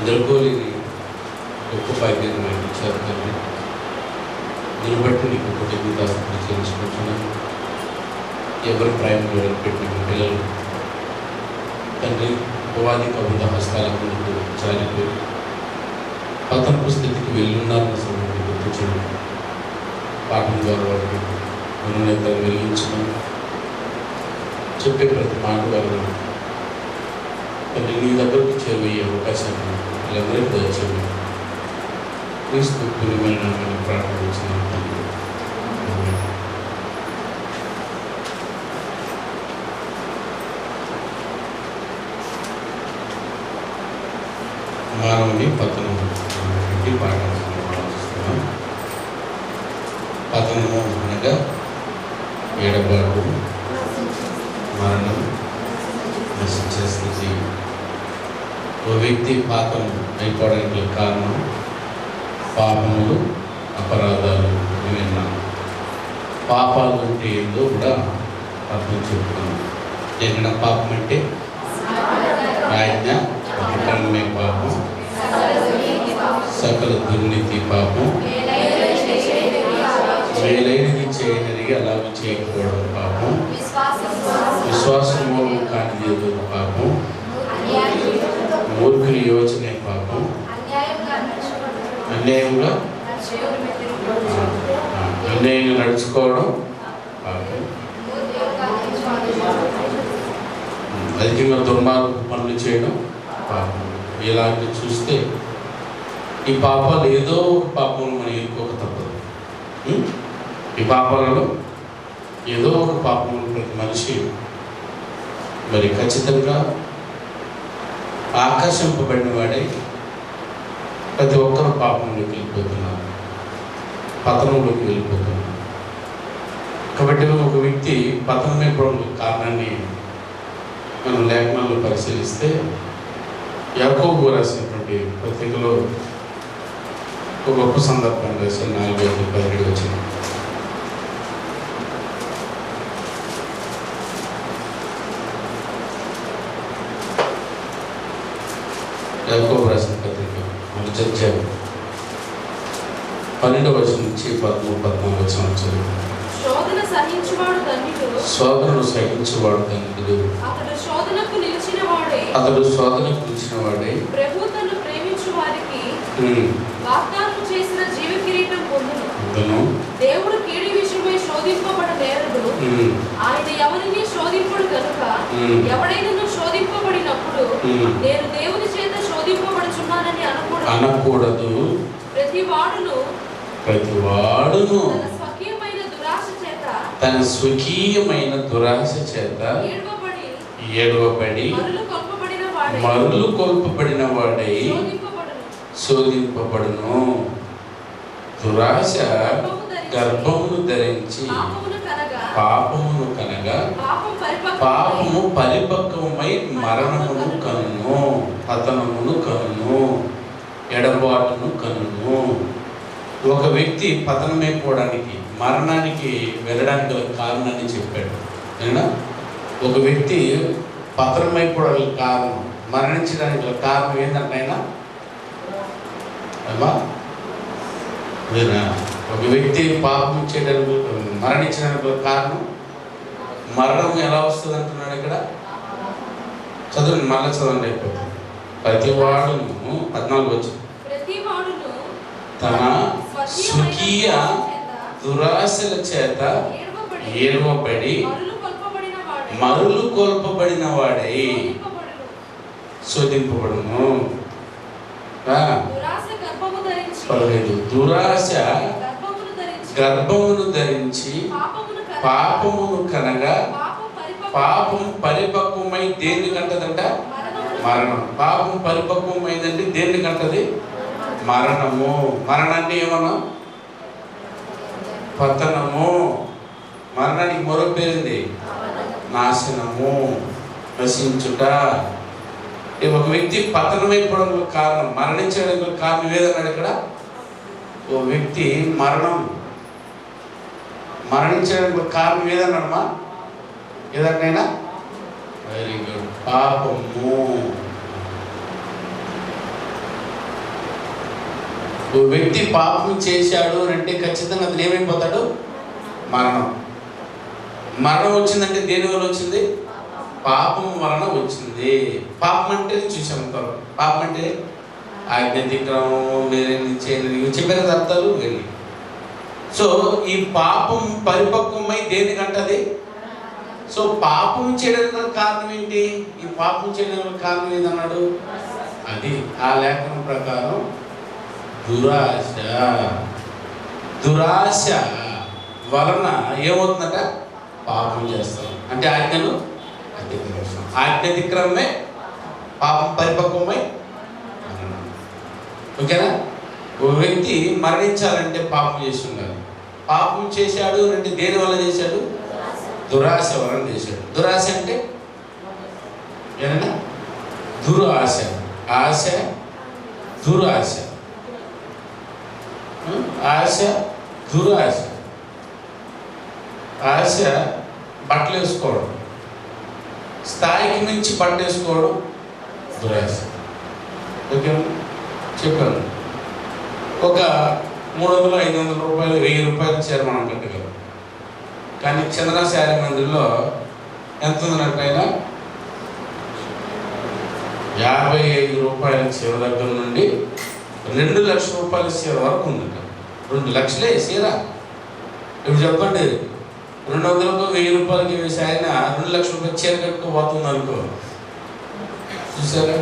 నిద్రపోలేని గొప్ప భాగ్యాన్ని మనకి ఇచ్చారు తండ్రి. దీన్ని బట్టి నీకు కృతజ్ఞతాస్తుతులు చెల్లించుకుంటున్నాను. ఎవరి ప్రాయంలో పెట్టిన పిల్లలు తండ్రి ఉపాధి కబుత హస్తాల ముందుకు జారిపోయి పతనపు స్థితికి వెళ్ళున్నారన్న సమయాన్ని గుర్తు చేయండి. పాఠం ద్వారా వారికి ఉన్నతను వెలిగించమని చెప్పే ప్రతి మాట వల్ల తండ్రి నీ దగ్గరకు చేరవయ్యే అవకాశాన్ని వీళ్ళందరికీ దయచేయండి. క్రీస్తు పుణ్యమైన నామమున ప్రార్థించున్నాను తండ్రి. మానవుని పతనం పెట్టి పాఠాలను ఆలోచిస్తున్నాం. పతనము అనగా ఏడబాటు, మరణం, నశించే స్థితి. ఓ వ్యక్తి పాపం అయిపోవడానికి కారణం పాపములు, అపరాధాలు విన్నాం. పాపాలు అంటే ఏందో కూడా అర్థం చెప్తున్నాం. ఏదైనా పాపం అంటే ఆజ్ఞ అతిక్రమమే పాపం, సకల దుర్నీతి పాపం, మేలైనది చేయనిది అలాగే చేయకపోవడం పాపం, విశ్వాసం మూలం కానిది పాపం, మూర్ఖుని యోచనే పాపం, అన్యాయంగా నడుచుకోవడం పాపం, అధికంగా దుర్మార్గపు పనులు చేయడం పాపం. ఇలాంటివి చూస్తే ఈ పాపాలు ఏదో ఒక పాపం మనం ఎన్నుకోక తప్పదు. ఈ పాపాలలో ఏదో ఒక పాపం ప్రతి మనిషి మరి ఖచ్చితంగా ఆకర్షింపబడిన వాడే ప్రతి ఒక్కరు పాపంలోకి వెళ్ళిపోతున్నారు, పతనంలోకి వెళ్ళిపోతున్నారు. కాబట్టి ఒక వ్యక్తి పతనమైపోవడం కారణాన్ని మనం లేఖనాల్లో పరిశీలిస్తే యాకోబు రాసినటువంటి పత్రికలో ఒక గొప్ప సందర్భాన్ని రాశారు. 4:17 వచ్చిన యాకోబు రాసిన పత్రిక మనం చర్చాము. 12వ వచనం నుంచి 13-14 వచనం చదువు. శోధనను సహించువాడు ధన్యుడు. అతడు శోధనకు నిలిచిన వాడే ప్రభు తన్ను ప్రేమించు వారికి వాగ్దానం చేసిన జీవ కిరీటం పొందును. దేవుడు కీడి విషయమై శోధింపబడ నేరడు. ఆయన ఎవరిని శోధింపడు కనుక ఎవడైనా శోధింపబడినప్పుడు నేను దేవుని చేత శోధింపబడుచున్నానని అనకూడదు. ప్రతి వాడును తన స్వకీయమైన దురాశ చేత ఏడవబడి మరులు కొల్పబడిన వాడై శోధింపబడును. దురాశ గర్భమును ధరించి పాపమును కనగా పాపము పరిపక్వమై మరణమును కనును, పతనమును కనును, ఎడబాటును కనును. ఒక వ్యక్తి పతనమైపోవడానికి, మరణానికి వెళ్ళడానికి గల కారణాన్ని చెప్పాడు. అయినా ఒక వ్యక్తి పతనమైపోవడానికి కారణం, మరణించడానికి గల కారణం ఏంటంటే అయినా ఒక వ్యక్తి పాపం చేయడానికి మరణించడానికి గల కారణం మరణం ఎలా వస్తుంది అంటున్నాడు ఇక్కడ. చదువుని మళ్ళీ చదవండి అయిపోతుంది. ప్రతి వాడును 14 వచ్చి తన స్వకీయ దురాశల చేత ఏడవబడి మరులు కొల్పబడిన వాడై శోధింపబడును. 15 దురాశ గర్భమును ధరించి పాపమును కనగా పాపం పరిపక్వమై దేన్ని కంటదంట? మరణం. పాపం పరిపక్వమైందంటే దేన్ని కంటది? మరణము. మరణాన్ని ఏమన్నా? పతనము. మరణానికి మరో పేరుంది, నాశనము, నశించుట. ఒక వ్యక్తి పతనమైపోవడం కారణం, మరణించడానికి కారణం ఏదన్నాడు ఇక్కడ? ఓ వ్యక్తి మరణించడానికి కారణం ఏదన్నాడమ్మా? ఏదన్నైనా వెరీ గుడ్, పాపము. ఓ వ్యక్తి పాపం చేశాడు అంటే ఖచ్చితంగా అతను ఏమైపోతాడు? మరణం. మరణం వచ్చిందంటే దేని వల్ల వచ్చింది? పాపం వలన వచ్చింది. పాపం అంటే చూసాం. పాపం అంటే ఆజ్ఞాతిక్రమం, వేరే చేయని చెప్పారు కదా అర్థాలు వెళ్ళి. సో ఈ పాపం పరిపక్వమై దేనికంటది? సో పాపం చేయడానికి కారణం ఏంటి? ఈ పాపం చేయడానికి కారణం ఏదన్నాడు? అది ఆ లేఖనం ప్రకారం దురాశ. దురాశ వలన ఏమవుతుందట? పాపం చేస్తాం. అంటే ఆజ్ఞను అతిక్రమిస్తాం. ఆజ్ఞాతిక్రమమే పాపం పరిపక్వమై. ఓకేనా? ఓ వ్యక్తి మరణించాలంటే పాపం చేసి ఉండాలి. పాపం చేశాడు అంటే దేని వల్ల చేశాడు? దురాశ వలన చేశాడు. దురాశ అంటే ఏమన్నా? దురాశ. ఆశ, దురాశ. ఆశ, దురాశ. ఆశ బట్టలు వేసుకోవడం, స్థాయికి మించి బట్టలు వేసుకోవడం దురాశ. ఓకే, చెప్పాను. ఒక 300, 500 రూపాయలు, 1000 రూపాయలు చీర మనం కట్టగలం. కానీ చంద్ర శారీ మందిర్లో ఎంత ఉందంటే ఆయన 55 రూపాయల చీర దగ్గర నుండి 2 లక్షల రూపాయల చీర వరకు ఉందట. 2 లక్షలే చీర. ఇప్పుడు చెప్పండి, 200కు 1000 రూపాయలకి వేసి ఆయన 2 లక్షల రూపాయలు చీర కట్టుకోబోతుంది అనుకో. చూసారా?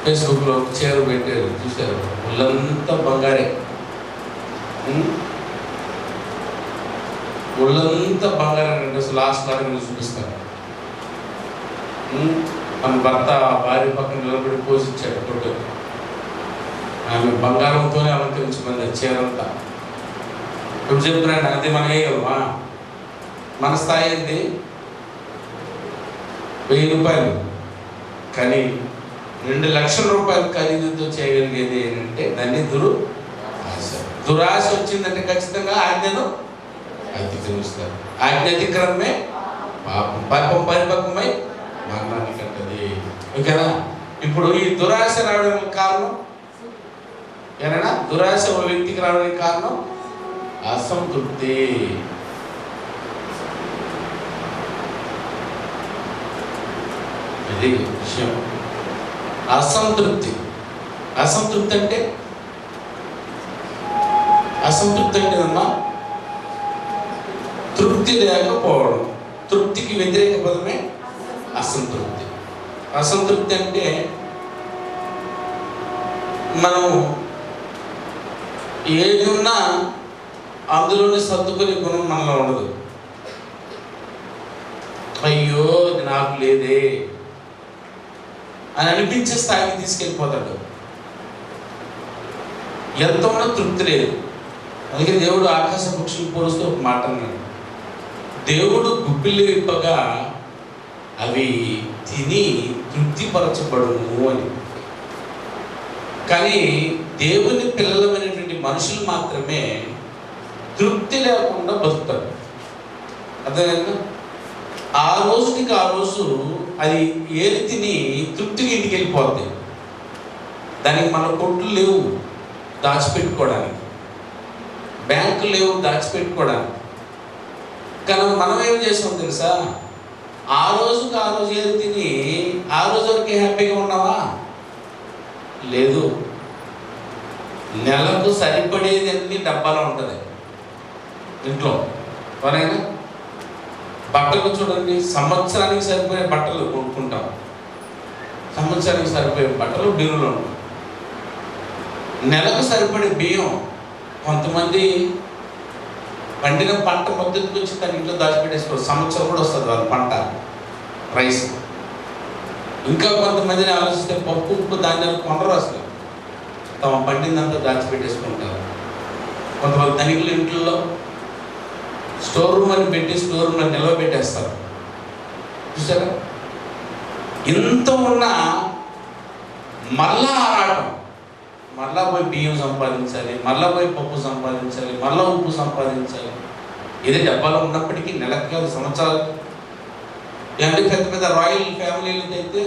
ఫేస్బుక్లో చీర పెట్టారు, చూసారు? ఒళ్ళంతా బంగారే, ఒళ్ళంతా బంగారం అంటే అసలు లాస్ట్ లాగా చూపిస్తారు. మన భర్త భార్య పక్కన నిలబడి పోషించాడు ఫోటో. ఆమె బంగారంతోనే అలంకరించుకుంది చీరంతా. ఇప్పుడు చెప్తున్నాడు, అది మనం వేయగలమా? మన స్థాయి ఏంటి? 1000 రూపాయలు. కానీ 2 లక్షల రూపాయలు ఖరీదుతో చేయగలిగేది ఏంటంటే దాన్ని దురాశ. దురాశ వచ్చిందంటే ఖచ్చితంగా ఆజ్ఞను అతిక్రమిస్తారు. ఆజ్ఞ అతిక్రమమే పాపం. పాపం పరిపక్వమై మరణానికి అంటది. ఓకేనా? ఇప్పుడు ఈ దురాశ రావడానికి కారణం ఏమైనా? దురాశ ఒక వ్యక్తికి రావడానికి కారణం అసంతృప్తి. ఇది విషయం. అసంతృప్తి. అసంతృప్తి అంటే అమ్మా తృప్తి లేకపోవడం. తృప్తికి వ్యతిరేక పదమే అసంతృప్తి. అసంతృప్తి అంటే మనం ఏది ఉన్నా అందులోనే సర్దుకునే గుణం మనలో ఉండదు. అయ్యో ఇది నాకు లేదే అని అనిపించే స్థాయికి తీసుకెళ్ళిపోతాడు. ఎంత ఉన్నా తృప్తి లేదు. అందుకే దేవుడు ఆకాశ పక్షులు పోలుస్తూ ఒక మాట అన్నాడు, దేవుడు గుప్పిళ్ళు విప్పగా అవి తిని తృప్తిపరచబడును అని. కానీ దేవుని పిల్లలమైనటువంటి మనుషులు మాత్రమే తృప్తి లేకుండా బతుకుతారు. అర్థమైందా? ఆ రోజుకి ఆ రోజు అది ఏది తిని తృప్తిగా ఇంటికి వెళ్ళిపోద్ది. దానికి మన కొట్లు లేవు దాచిపెట్టుకోవడానికి, బ్యాంకులు లేవు దాచిపెట్టుకోవడానికి. కానీ మనం ఏం చేస్తాం తెలుసా? ఆ రోజుకి ఆ రోజు ఏది తిని ఆ రోజు వరకు హ్యాపీగా ఉన్నావా? లేదు. నెలకు సరిపడేది అన్ని డబ్బాలో ఉంటుంది ఇంట్లో. ఎవరైనా బట్టలు చూడండి, సంవత్సరానికి సరిపోయే బట్టలు కొనుక్కుంటాం. సంవత్సరానికి సరిపోయే బట్టలు బీరులో ఉంటాయి. నెలకు సరిపడే బియ్యం కొంతమంది పండిన పంట మొత్తం వచ్చి తన ఇంట్లో దాచిపెట్టేసుకోవాలి. సంవత్సరం కూడా వస్తుంది వాళ్ళ పంట, రైస్. ఇంకా కొంతమందిని ఆలోచిస్తే పప్పు, ఉప్పు, ధాన్యాలు కొనరు అసలు. తమ పండిందంతా దాచిపెట్టేసుకుంటారు. కొంతమంది ధనికులు ఇంట్లో స్టోర్ రూమ్ అని పెట్టి స్టోర్ రూమ్లో నిల్వ పెట్టేస్తారు. చూసారా? ఇంత ఉన్నా మళ్ళా ఆరాటం, మళ్ళా పోయి బియ్యం సంపాదించాలి, మళ్ళా పోయి పప్పు సంపాదించాలి, మళ్ళా ఉప్పు సంపాదించాలి. ఇది డబ్బాలో ఉన్నప్పటికీ నెలకు కాదు సంవత్సరాలు. అంటే పెద్ద పెద్ద రాయల్ ఫ్యామిలీలు అయితే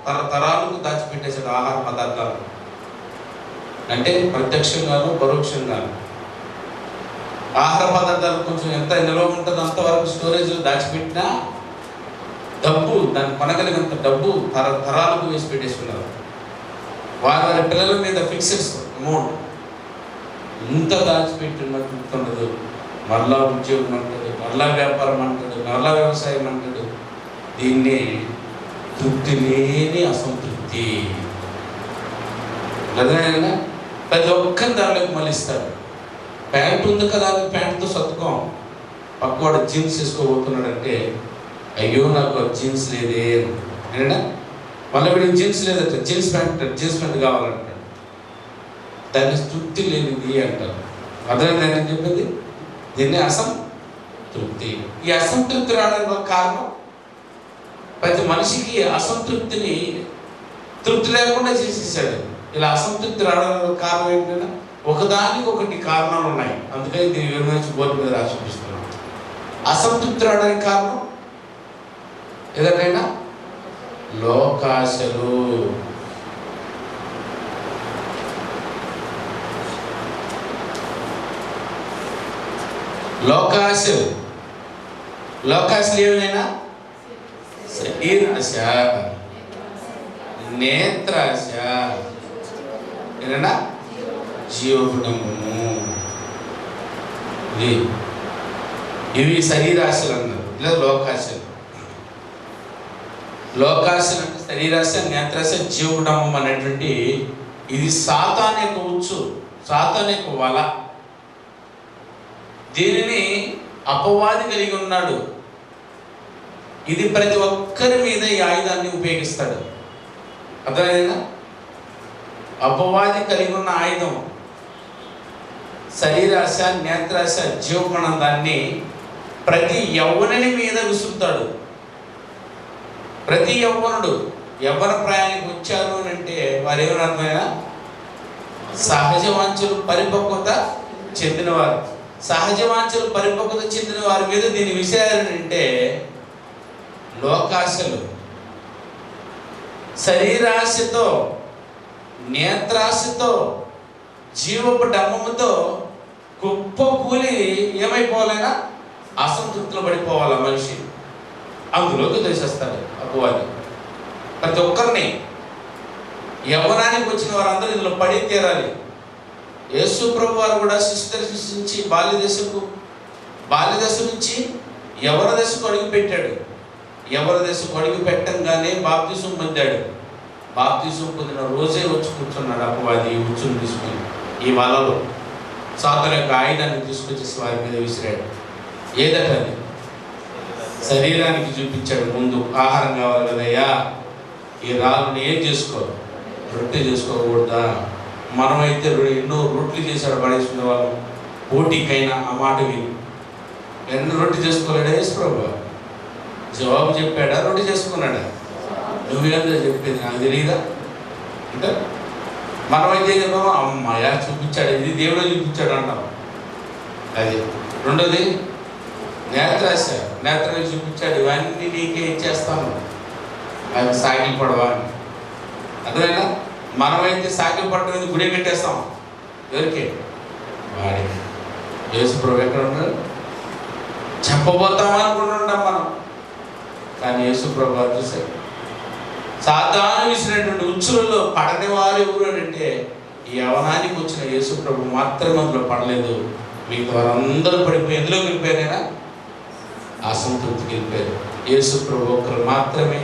తరతరాలకు దాచిపెట్టేసాడు ఆహార పదార్థాలు. అంటే ప్రత్యక్షంగాను పరోక్షంగాను. ఆహార పదార్థాలు కొంచెం ఎంత నిల్వ ఉంటుందో అంతవరకు స్టోరేజ్లో దాచిపెట్టినా డబ్బు, దాన్ని కొనగలిగినంత డబ్బు తరాలకు వేసి పెట్టేస్తున్నారు. వారి పిల్లల మీద ఫిక్సెడ్స్ అమౌంట్ ఇంత దాచిపెట్టినట్టుండదు. మళ్ళా ఉద్యోగం అంటాడు, మళ్ళా వ్యాపారం అంటాడు, మళ్ళా వ్యవసాయం అంటాడు. దీన్ని తృప్తి లేని అసంతృప్తి. అదేనా ప్రతి ఒక్కరి దానిలోకి మళ్ళిస్తాడు. ప్యాంట్ ఉంది కదా అని ప్యాంటుతో సర్దుకోం. పక్కవాడు జీన్స్ వేసుకోబోతున్నాడంటే అయ్యో నాకు జీన్స్ లేదే అయినా మళ్ళీ వీడికి జీన్స్ లేదట, జీన్స్ ప్యాంట్ కావాలంటాడు. దాన్ని తృప్తి లేనిది అంటారు. అర్థమైందని చెప్పింది. దీన్ని అసంతృప్తి. ఈ అసంతృప్తి రావడానికి ఒక కారణం, ప్రతి మనిషికి అసంతృప్తిని తృప్తి లేకుండా చేసేసాడు. ఇలా అసంతృప్తి రావడానికి కారణం ఏంటంటే ఒకదానికి ఒకటి కారణాలు ఉన్నాయి. అందుకని దీని వివరించి బోర్డు మీద రాసి చూపిస్తున్నాం. అసంతృప్తి రావడానికి కారణం ఏదైనా లోకాశలు. లోకాశలు ఏమైనా శరీరాశ, నేత్రాశ, ఏదైనా జీవగుణము. ఇవి శరీరాశలు అన్నారు, లేదా లోకాశలు. లోకాశలు అంటే శరీరాశ, నేత్రాశ, జీవగుణము అనేటువంటి ఇది సాతాను యొక్క ఉచ్చు, సాతాను యొక్క వల. దీనిని అపవాది కలిగి ఉన్నాడు. ఇది ప్రతి ఒక్కరి మీద ఈ ఆయుధాన్ని ఉపయోగిస్తాడు. అర్థమైందా? అపవాది కలిగి ఉన్న ఆయుధం శరీరాశ, నేత్రాశ, జీవగుణం. దాన్ని ప్రతి యవ్వనుని మీద విసురుతాడు. ప్రతి యవ్వనుడు యవ్వన ప్రాయానికి వచ్చారు అని అంటే వారు ఏమని అర్థమైనా సహజ వాంఛలు పరిపక్వత చెందినవారు. సహజ వాంఛలు పరిపక్వత చెందిన వారి మీద దీని విషయాలు అంటే లోకాశలు. శరీరాశతో, నేత్రాశతో, జీవపు డమ్మముతో కుప్ప కూలి ఏమైపోవాలైనా అసంతృప్తిలో పడిపోవాలి మనిషి. అందులోకి దోషేస్తాడు అపవాది ప్రతి ఒక్కరిని. యవ్వనానికి వచ్చిన వారందరూ ఇందులో పడి తీరాలి. యేసు ప్రభు వారు కూడా శిశుదశ నుంచి బాల్యదశ నుంచి యవ్వన దశకు అడుగు పెట్టాడు. యవ్వన దశకు అడుగు పెట్టంగానే బాప్తిసం పొందాడు. బాప్తిసం పొందిన రోజే వచ్చి కూర్చున్నాడు అపవాది ఉచ్చును తీసుకుని. ఈ వలలో సాతాను యొక్క ఆయుధాన్ని తీసుకొచ్చేసి వారి మీద విసిరాడు. ఏదట అది? శరీరానికి చూపించాడు. ముందు ఆహారం కావాలి కదయ్యా, ఈ రాళ్ళని ఏం చేసుకో, రొట్టె చేసుకోకూడదా? మనమైతే ఎన్నో రొట్టెలు చేశాడు పడేసుకునే వాళ్ళు. పోటీకైనా ఆ మాట విని ఎన్నో రొట్టె చేసుకోలేడా యేసు ప్రభు? జవాబు చెప్పాడా, రొట్టె చేసుకున్నాడా? నువ్వేందో చెప్పేది నాకు తెలియదా అంటే మనమైతే చెప్పామా అమ్మాయా చూపించాడు, ఇది దేవుడే చూపించాడు అంటాం. అది రెండోది నేత్రాశ. నేత్రాశ చూపించాడు, ఇవన్నీ నీకే ఇచ్చేస్తాను, అది సాగిలి పడవా అని. అర్థమైనా? మనమైతే సాగిలి పడడం గుడి కట్టేస్తాం. ఎవరికి? వాడి. యేసు ప్రభు ఎక్కడ ఉన్నాడు? చెప్పబోతామా అనుకుంటున్నాం మనం. కానీ యేసు ప్రభు చూసాడు సాతాను విసినటువంటి ఉచ్చులలో పడని వారు ఎవరు అంటే ఈ యవనానికి వచ్చిన యేసు ప్రభు మాత్రమే అందులో పడలేదు. మిగతా వారందరూ పడిపోయి ఎందులోకి వెళ్ళిపోయారైనా అసంతృప్తికి వెళ్ళిపోయారు. యేసు ప్రభు ఒకరు మాత్రమే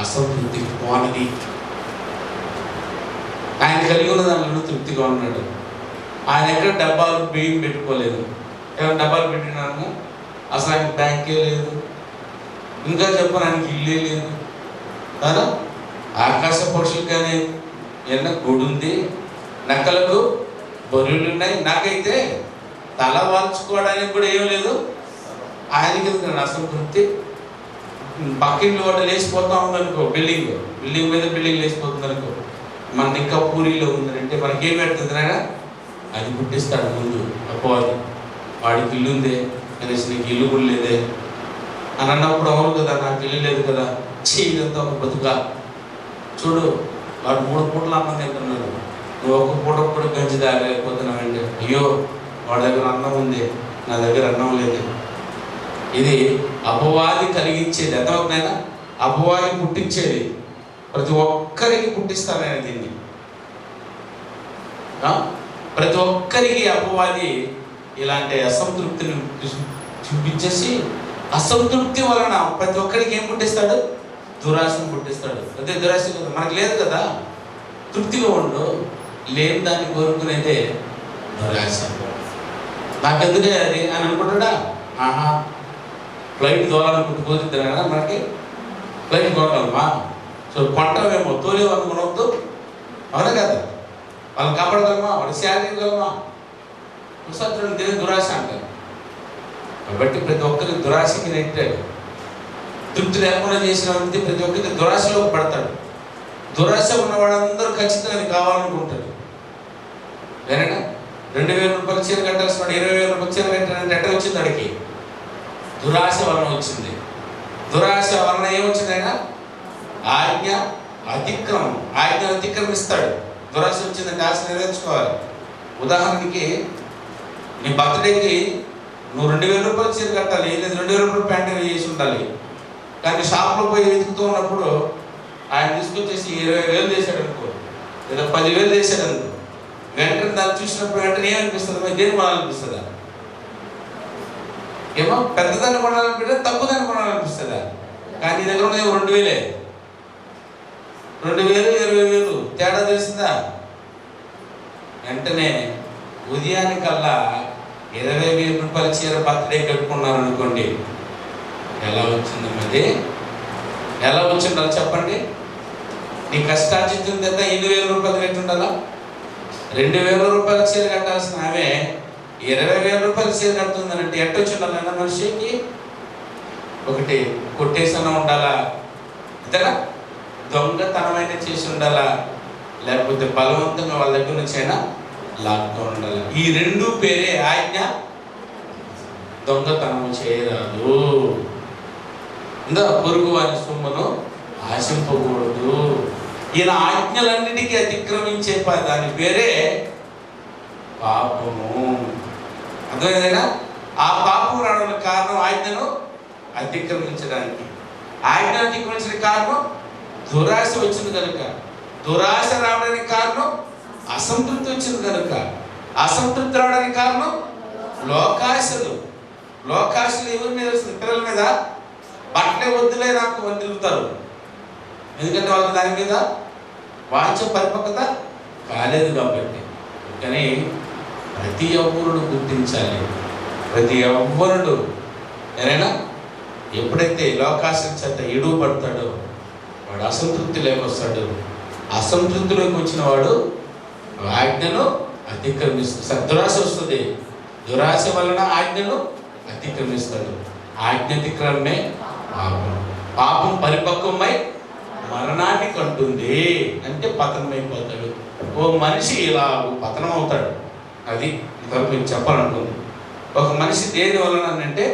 అసంతృప్తికి పోనది. ఆయన కలిగి ఉన్న దానిలో తృప్తిగా ఉన్నాడు. ఆయన ఎక్కడ డబ్బాలు బియ్యం పెట్టుకోలేదు. ఏమైనా డబ్బాలు పెట్టినాను అసలు ఆయనకి బ్యాంకే లేదు, ఇంకా చెప్పను ఆయనకి ఇల్లే లేదు కదా. ఆకాశ పక్షులు కానీ ఏదైనా గుడి ఉంది, నక్కలకు బొర్రెలు ఉన్నాయి. నాకైతే తల వాల్చుకోవడానికి కూడా ఏం లేదు. ఆయనకి అసంతృప్తి. పక్కింటి వాడు లేచిపోతా ఉందనుకో, బిల్డింగ్ మీద బిల్డింగ్ లేచిపోతుంది అనుకో, మన ఇంకా పూరిలో ఉందంటే మనకేం పెడుతుంది నాయన? అది పుట్టిస్తాడు ముందు అపవాది. వాడికి ఇల్లు ఉందే అనేసి నీకు ఇల్లు కూడా లేదే అని అన్నప్పుడు అవును కదా, నాకు ఇల్లు లేదు కదా, ఇదంతా ఒక బతుక చూడు. వాడు 3 పూటలు అన్నం తింటున్నాడు, నువ్వు ఒక పూట గంజి తాగలేకపోతున్నావంటే, అయ్యో వాడి దగ్గర అన్నం ఉంది, నా దగ్గర అన్నం లేదు. ఇది అపవాది కలిగించేది, అర్థమవుతుందా? అపవాది పుట్టించేది. ప్రతి ఒక్కరికి పుట్టిస్తాను నేను దీన్ని. ప్రతి ఒక్కరికి అపవాది ఇలాంటి అసంతృప్తిని చూపించేసి, అసంతృప్తి వలన ప్రతి ఒక్కరికి ఏం పుట్టిస్తాడు? దురాశను పుట్టిస్తాడు. అదే దురాశ కదా, మనకు లేదు కదా. తృప్తిగా ఉండు, లేని దాన్ని కోరుకునేదే దురాశ. నాకెందుకే అది అని అనుకుంటాడా? ఆహా, ఫ్లైట్ దూరాలనుకుంటూ కుదురుతారా? మనకి ఫ్లైట్ కొనగలమా? సో కొంటామేమో, తోలేవు అనుకునవద్దు, అవునా కదా? వాళ్ళని కాపాడగలమా? వాళ్ళ శాలరీ ఇవ్వగలమా? కుసత్రుని దేని దురాశ అంటారు. కాబట్టి ప్రతి ఒక్కరికి దురాశకి నెట్టాడు. తృప్తి లేకుండా చేసిన వ్యక్తి ప్రతి ఒక్కరికి దురాశలో పడతాడు. దురాశ ఉన్న వాళ్ళందరూ ఖచ్చితంగా అది కావాలనుకుంటారు. వేరేనా? 2000 రూపాయలు చీర కట్టాల్సిన 20,000 రూపాయలు చీర కట్టాలంటే ఎట్ట వచ్చింది? అడిగి దురాశ వలన వచ్చింది. దురాశ వలన ఏమొచ్చింది? ఆయన ఆజ్ఞ అతిక్రమం, ఆజ్ఞ అతిక్రమిస్తాడు. దురాశ వచ్చిందంటే ఆశ నెరవేర్చుకోవాలి. ఉదాహరణకి నీ బర్త్డేకి నువ్వు 2,000 రూపాయలు చీర కట్టాలి, లేదా 2,000 రూపాయలు ప్యాంట్ చేసి ఉండాలి. కానీ షాప్లో పోయి వెతుకుతూ ఉన్నప్పుడు ఆయన తీసుకొచ్చేసి 20,000 చేశాడు అనుకో, లేదా 10,000 చేశాడు అనుకో, వెంటనే దాన్ని చూసినప్పుడు వెంటనే ఏమనిపిస్తుంది? మరి దేని కొనాలనిపిస్తుందా? ఏమో పెద్దదాన్ని కొనాలనిపిస్తే తక్కువదాన్ని కొనాలనిపిస్తుందా? కానీ నీ దగ్గర ఉన్నది 2,000, 2,000 20,000 తేడా తెలిసిందా? వెంటనే ఉదయానికల్లా 20,000 రూపాయల చీర బర్త్డే కట్టుకున్నారు అనుకోండి, ఎలా వచ్చిందమ్మా? అది ఎలా వచ్చిండాలి చెప్పండి? నీ కష్టార్జితం ఎంత? 8,000 రూపాయలు కట్టి ఉండాలా? 2,000 రూపాయల చీర కట్టాల్సిన ఆమె 20,000 రూపాయల చీర కడుతుందనంటే ఎట్టొచ్చి ఉండాలన్నా మనిషికి? ఒకటి కొట్టేసన్నా ఉండాలా, ఇతరా దొంగతనమైన చేసి ఉండాలా, లేకపోతే బలవంతంగా వాళ్ళ దగ్గర నుంచి అయినా లాక్తో ఉండాలి. ఈ రెండు పేరే ఆజ్ఞ. దొంగతనం చేయరాదు, పొరుగు వారి సొమ్మును ఆశింపకూడదు. ఈయన ఆజ్ఞలన్నిటికీ అతిక్రమించే దాని పేరే పాపము. అర్థమైందా? ఆ పాపం రావడానికి కారణం ఆజ్ఞను అతిక్రమించడానికి. ఆజ్ఞ అతిక్రమించిన కారణం దురాశ వచ్చింది కనుక. దురాశ రావడానికి కారణం అసంతృప్తి వచ్చింది కనుక. అసంతృప్తి రావడానికి కారణం లోకాశలు. లోకాశలు ఎవరి మీద వస్తుంది? పిల్లల మీద. బట్టలే వద్దులే నాకు అని తిరుగుతారు. ఎందుకంటే వాళ్ళకి దాని మీద వాంఛ పరిపక్వత కాలేదు కాబట్టి. కానీ ప్రతి యవ్వనుడు గుర్తించాలి, ప్రతి యవ్వనుడు ఏదైనా ఎప్పుడైతే లోకాశం చేత ఎడుగు పడతాడో వాడు అసంతృప్తిలోకి వస్తాడు. అసంతృప్తిలోకి వచ్చిన వాడు ఆజ్ఞను అతిక్రమిస్తాడు. దురాశ వస్తుంది, దురాశ వలన ఆజ్ఞను అతిక్రమిస్తాడు. ఆజ్ఞ అతిక్రమే పాపం. పాపం పరిపక్వమై మరణాన్ని కంటుంది, అంటే పతనమైపోతాడు. ఓ మనిషి ఇలా పతనం అవుతాడు. అది ఇంతవరకు మీకు చెప్పాలనుకుంది. ఒక మనిషి దేని వలన అంటే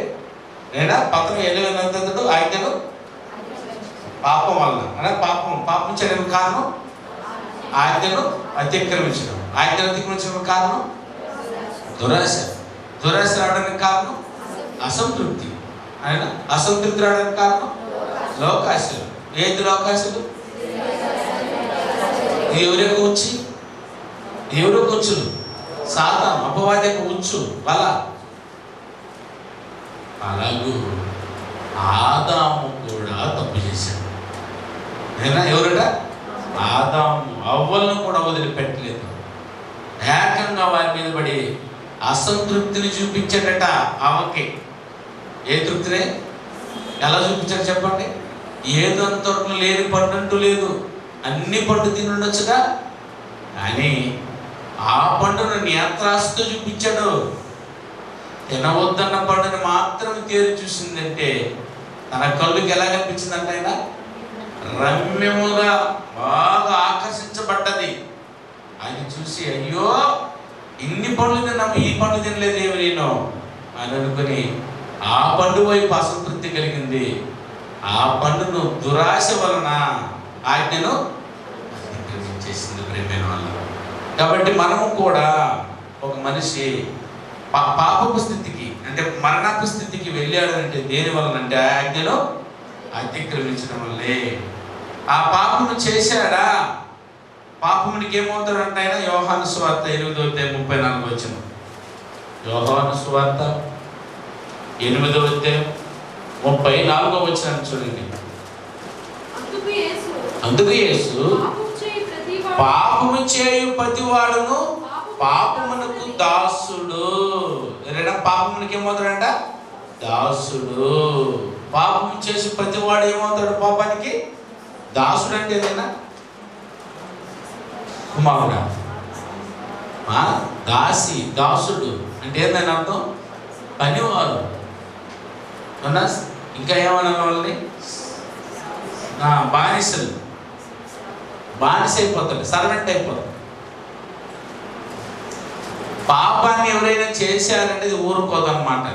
నేనా పతనం ఎలాగో ఆజ్ఞను పాపం వలన. అంటే పాపం చేయడానికి కారణం ఆజ్ఞను అతిక్రమించడం. ఆజ్ఞను అతిక్రమించడం కారణం దురాశ. దురాశ రావడానికి కారణం అసంతృప్తి. ఆయన అసంతృప్తి రావడానికి కారణం లోకాశలు. ఏది లోకాశలు? ఎవరికి ఉచ్చు? ఎవరికి ఉచ్చులు? సాతాను, అపవాది యొక్క ఉచ్చు వల. అలాగూ ఆదాము కూడా తప్పు చేశాడు. ఎవరట? ఆదాము అవ్వలను కూడా వదిలిపెట్టలేదు. ఏకంగా వారి మీద పడి అసంతృప్తిని చూపించాడట. ఆమెకి ఏ తృప్తినే ఎలా చూపించాడు చెప్పండి? ఏదంతా లేని పండు లేదు, అన్ని పండు తిని ఉండొచ్చుగా, కానీ ఆ పండును నేత్రాస్తో చూపించాడు. తినవద్దన్న పండుని మాత్రం తేరి చూసిందంటే తన కళ్ళుకి ఎలా కనిపించిందంటే ఆయన రమ్యముగా బాగా ఆకర్షించబడ్డది. అది చూసి అయ్యో ఇన్ని పండ్లు తిన్నాము, ఈ పండు తినలేదు ఏమి నేను అని అనుకుని ఆ పండు వైపు అసంతృప్తి కలిగింది. ఆ పండును దురాశ వలన ఆజ్ఞను అతిక్రమించేసింది. ప్రేమైన వల్ల కాబట్టి మనము కూడా ఒక మనిషి పాపపు స్థితికి అంటే మరణపు స్థితికి వెళ్ళాడు అంటే దేని వలనంటే ఆ ఆజ్ఞలో అతిక్రమించడం వల్లే. ఆ పాపము చేశాడా, పాపమునికి ఏమవుతాడంటే ఆయన యోహాను సువార్త 8:34 యోహాను సువార్త 8:34 చూడండి. అందుకు యేసు పాపము చేయు ప్రతివాడును పాపమునకు దాసుడు. పాపమునికి ఏమవుతాడంట? దాసుడు. పాపము చేసి ప్రతివాడు ఏమవుతాడు? పాపానికి దాసుడు. అంటే ఏదైనా కుమారుడా, దాసి, దాసుడు అంటే ఏందని అర్థం? పనివారు. అవునా? ఇంకా ఏమన్నా వాళ్ళని బానిసలు, బానిస అయిపోతాడు, సర్వెంట్ అయిపోతాడు. పాపాన్ని ఎవరైనా చేశారనేది ఊరుకోదన్నమాట.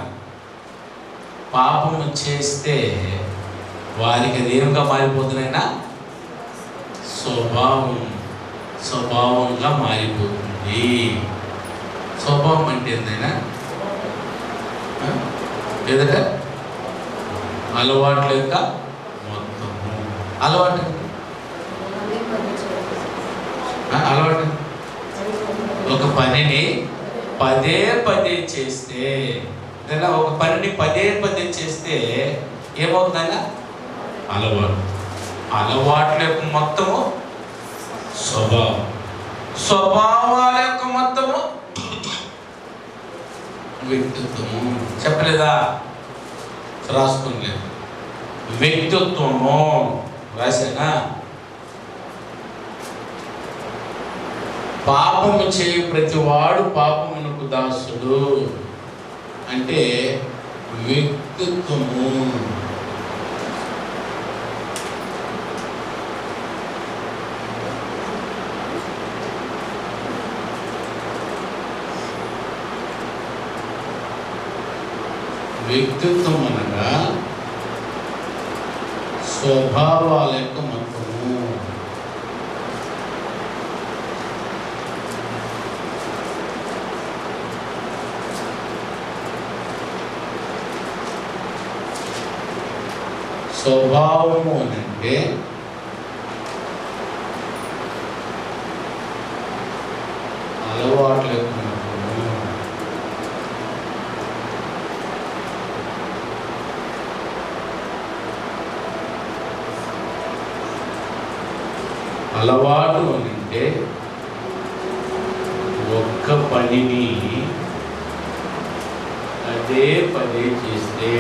పాపము చేస్తే వారికి అది ఏమిగా మారిపోతుందైనా స్వభావంగా మారిపోతుంది. స్వభావం అంటే ఏందైనా లేదంటే అలవాట్ల యొక్క మొత్తము. అలవాటు ఒక పనిని పదే చేస్తే, లేదా ఒక పనిని పదే చేస్తే ఏమవుతుందైనా అలవాట్ల యొక్క మొత్తము స్వభావాల యొక్క మొత్తము వ్యక్తిత్వము. చెప్పలేదా? రాసుకోలేదు. వ్యక్తిత్వము రాసేనా? పాపము చేయు ప్రతివాడు పాపమునకు దాసుడు అంటే వ్యక్తిత్వము. వ్యక్తిత్వం అనగా స్వభావాల యొక్క మొత్తము. స్వభావము అంటే అలవాట్ల యొక్క మొత్తము. అలవాటు అంటే ఒక్క పనిని పదే చేస్తే,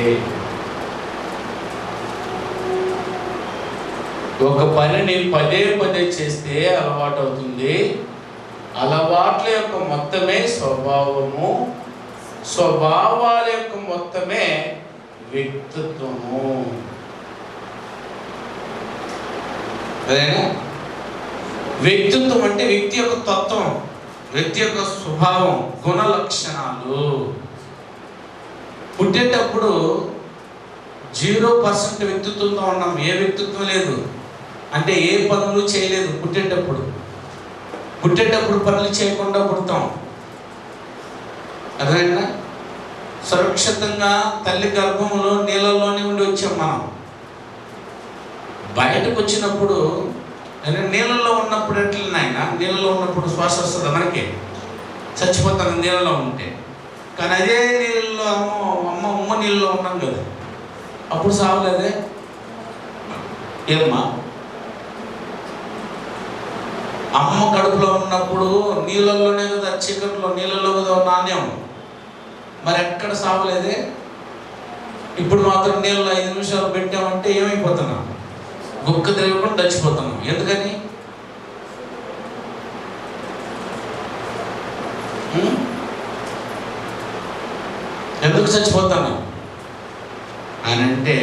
ఒక పనిని పదే చేస్తే అలవాటు అవుతుంది. అలవాట్ల యొక్క మొత్తమే స్వభావము, స్వభావాల యొక్క మొత్తమే వ్యక్తిత్వము. అదేనా? వ్యక్తిత్వం అంటే వ్యక్తి యొక్క తత్వం, వ్యక్తి యొక్క స్వభావం, గుణ లక్షణాలు. పుట్టేటప్పుడు 0% వ్యక్తిత్వంతో ఉన్నాం. ఏ వ్యక్తిత్వం లేదు, అంటే ఏ పనులు చేయలేదు. పుట్టేటప్పుడు పనులు చేయకుండా పుడతాం. అదేనా? సురక్షితంగా తల్లి గర్భంలో నీళ్ళలోనే ఉండి వచ్చాం మనం. బయటకు వచ్చినప్పుడు నీళ్ళలో ఉన్నప్పుడు ఎట్లా నాయన? నీళ్ళలో ఉన్నప్పుడు శ్వాస వస్తుంది మనకి, చచ్చిపోతాను నీళ్ళలో ఉంటే. కానీ అదే నీళ్ళలో అమ్మ నీళ్ళలో ఉన్నాం కదా, అప్పుడు సావలేదే. ఏమ్మా? అమ్మ కడుపులో ఉన్నప్పుడు నీళ్ళల్లోనే కదా, చీకట్లో నీళ్ళలో కదా నాణ్యం, మరి ఎక్కడ సావలేదే. ఇప్పుడు మాత్రం నీళ్ళు 5 నిమిషాలు పెట్టామంటే ఏమైపోతున్నాం? గుక్క తిరగకుండా చచ్చిపోతున్నాం. ఎందుకని? ఎందుకు చచ్చిపోతున్నాం అని అంటే,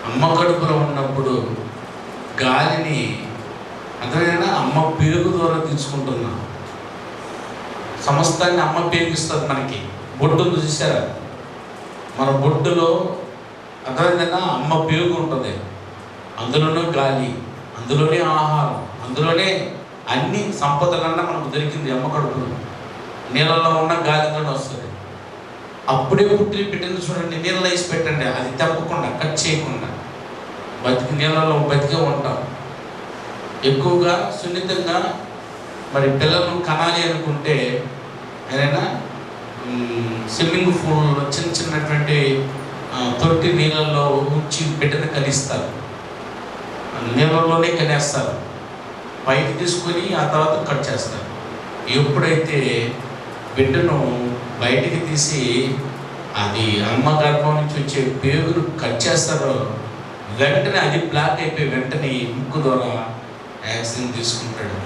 అమ్మ కడుపులో ఉన్నప్పుడు గాలిని అర్థమైనా అమ్మ పెరుగు ద్వారా తీసుకుంటున్నాం. సమస్తాన్ని అమ్మ పేరుకిస్తుంది మనకి. బొడ్డు చూసారా? మన బొడ్డులో అర్థమైందన్నా అమ్మ పెరుగు ఉంటుంది, అందులోనే గాలి, అందులోనే ఆహారం, అందులోనే అన్ని సంపదలన్నా మనకు దొరికింది అమ్మ కడుపులో. నీళ్ళలో ఉన్న గాలిలోనే వస్తుంది. అప్పుడే పుట్టిన బిడ్డను చూడండి, నీళ్ళలో వేసి పెట్టండి, అది తప్పకుండా కట్ చేయకుండా బతికి నీళ్ళలో బతికే ఉంటాం. ఎక్కువగా సున్నితంగా మరి పిల్లలను కనాలి అనుకుంటే ఏదైనా స్విమ్మింగ్ పూల్ చిన్న చిన్నటువంటి తొట్టి నీళ్ళల్లో ఉంచి బిడ్డను కనిస్తారు. నీళ్ళలోనే కనేస్తారు, పైకి తీసుకొని ఆ తర్వాత కట్ చేస్తారు. ఎప్పుడైతే బిడ్డను బయటికి తీసి అది అమ్మ గర్భం నుంచి వచ్చే పేగులు కట్ చేస్తారో వెంటనే అది బ్లాక్ అయిపోయి వెంటనే ముక్కు ద్వారా యాక్సిడెంట్ తీసుకుంటాడు.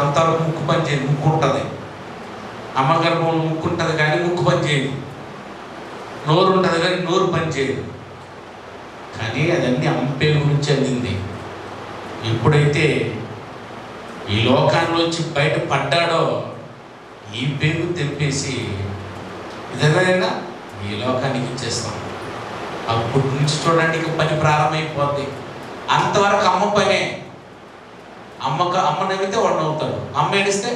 అంతవరకు ముక్కు పని చేయదు, ముక్కు ఉంటుంది, అమ్మ గర్భంలో ముక్కు ఉంటుంది కానీ ముక్కు పని చేయదు, నోరు ఉంటుంది కానీ నోరు పని చేయదు. కానీ అదన్నీ అమ్మ పేరు గురించి అందింది. ఎప్పుడైతే ఈ లోకాల్లోంచి బయట పడ్డాడో ఈ పేరు తెంపేసి ఇదేనా ఈ లోకానికి ఇచ్చేస్తాం. అప్పటి నుంచి చూడండి ఇక పని ప్రారంభమైపోద్ది. అంతవరకు అమ్మ పనే. అమ్మ నవ్వితే వాడు నవ్వుతాడు, అమ్మ ఏడిస్తే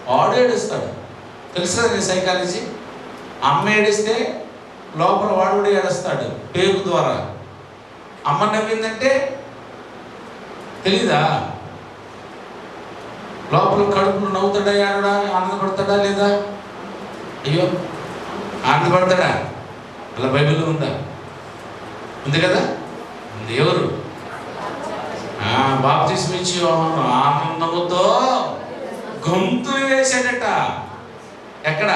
వాడు ఏడుస్తాడు. తెలుసు కదా నీ సైకాలజీ. అమ్మ ఏడిస్తే లోపల వాడు కూడా ఏడుస్తాడు పేరు ద్వారా. అమ్మ నవ్విందంటే తెలీదా? లోపల కడుపులో నవ్వుతాడా, ఏడడా, ఆనందపడతాడా లేదా? అయ్యో ఆనందపడతాడా? అలా బైబిల్లో ఉందా? ఉంది కదా, ఉంది. ఎవరు బాప్తిస్మం ఇచ్చి ఆనందముతో గొంతులు వేసాడట. ఎక్కడ?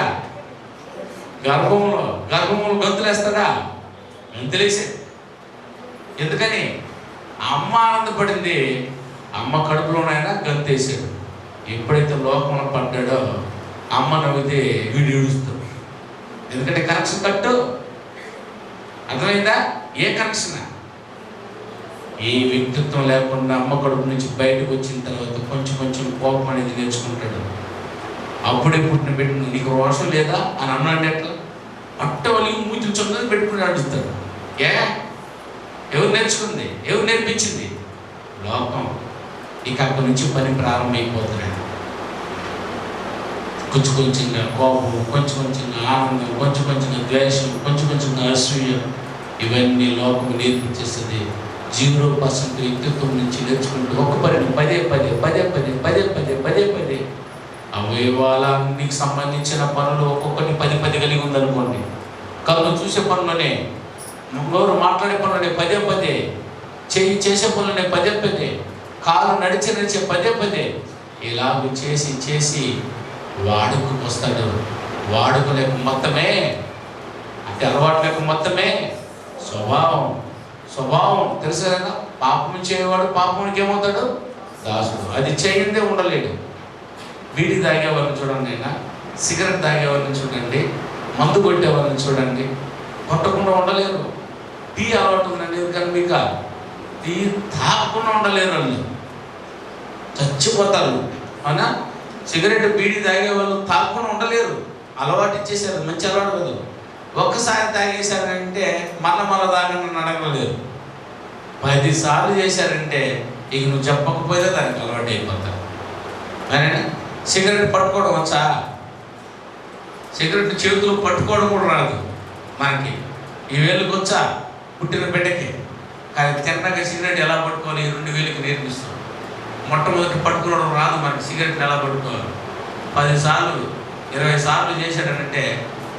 గర్భంలో గొంతులు వేస్తాడా? గొంతులు వేసాడు. ఎందుకని? అమ్మ ఆనందపడింది, అమ్మ కడుపులోనైనా గంతేసాడు. ఎప్పుడైతే లోకంలో పడ్డాడో అమ్మ నవ్వితే వీడు ఏడుస్తాడు. ఎందుకంటే కనెక్షన్ కట్టు. అర్థమైందా? ఏ కనెక్షన్? ఏ వ్యక్తిత్వం లేకుండా అమ్మ కడుపు నుంచి బయటకు వచ్చిన తర్వాత కొంచెం కొంచెం కోపం అనేది నేర్చుకుంటాడు. అప్పుడే పుట్టిన బిడ్డను నీకు రోషం లేదా అని అన్నాడు. ఎట్లా అట్టవలి మూతి చొన్నది పెట్టుకుని అడుగుతాడు. ఎవరు నేర్చుకుంది? ఎవరు నేర్పించింది? లోకం. ఇక అక్కడి నుంచి పని ప్రారంభమైపోతున్నాడు. కొంచెం కొంచెంగా కోపం, కొంచెం కొంచెంగా ఆనందం, కొంచెం కొంచెంగా ద్వేషం, కొంచెం కొంచెంగా అసూయ, ఇవన్నీ లోకం నేర్పించేస్తుంది. 0% వ్యక్తిత్వం నుంచి నేర్చుకుంటూ ఒక పని పదే అవయవాలన్నికి సంబంధించిన పనులు ఒక్కొక్కటి 10 కలిగి ఉందనుకోండి. కళ్ళు చూసే పనులనే, నోరు మాట్లాడే పనులనే పదే, చెయ్యి చేసే పనులనే పదే, కాలు నడిచే పదే, ఇలాగ చేసి వాడుకు వస్తాడు. వాడుకోలేక మొత్తమే అంటే అలవాటు లేక మొత్తమే స్వభావం తెలుసు కదా. పాపం చేయవాడు పాపానికి ఏమవుతాడు? దాసుడు. అది చేయందే ఉండలేడు. బీడి తాగేవాళ్ళని చూడండి, అయినా సిగరెట్ తాగేవాళ్ళని చూడండి, మందు కొట్టేవాళ్ళని చూడండి, కొట్టకుండా ఉండలేరు. టీ అలవాటు ఉందండి, ఎందుకని మీకు టీ తాగకుండా ఉండలేరు, వాళ్ళు చచ్చిపోతారు. అవునా? సిగరెట్ బీడి తాగేవాళ్ళు తాగకుండా ఉండలేరు. అలవాటు ఇచ్చేసారు, మంచి అలవాటు కదా. ఒక్కసారి తాగేశారంటే మళ్ళా తాగని అడగలేరు. 10 సార్లు చేశారంటే ఇక నువ్వు చెప్పకపోతే దానికి అలవాటు అయిపోతారు. కానీ సిగరెట్ పట్టుకోవడం వచ్చా? సిగరెట్ చేతులు పట్టుకోవడం కూడా రాదు మనకి. ఈ వేలుకి వచ్చా పుట్టిన బిడ్డకి. కానీ తిన్నగా సిగరెట్ ఎలా పట్టుకోవాలి 2 వేలకి నేర్పిస్తాం. మొట్టమొదటి పట్టుకోవడం రాదు మనకి. సిగరెట్ ఎలా పట్టుకోవాలి 10 సార్లు 20 సార్లు చేశాడంటే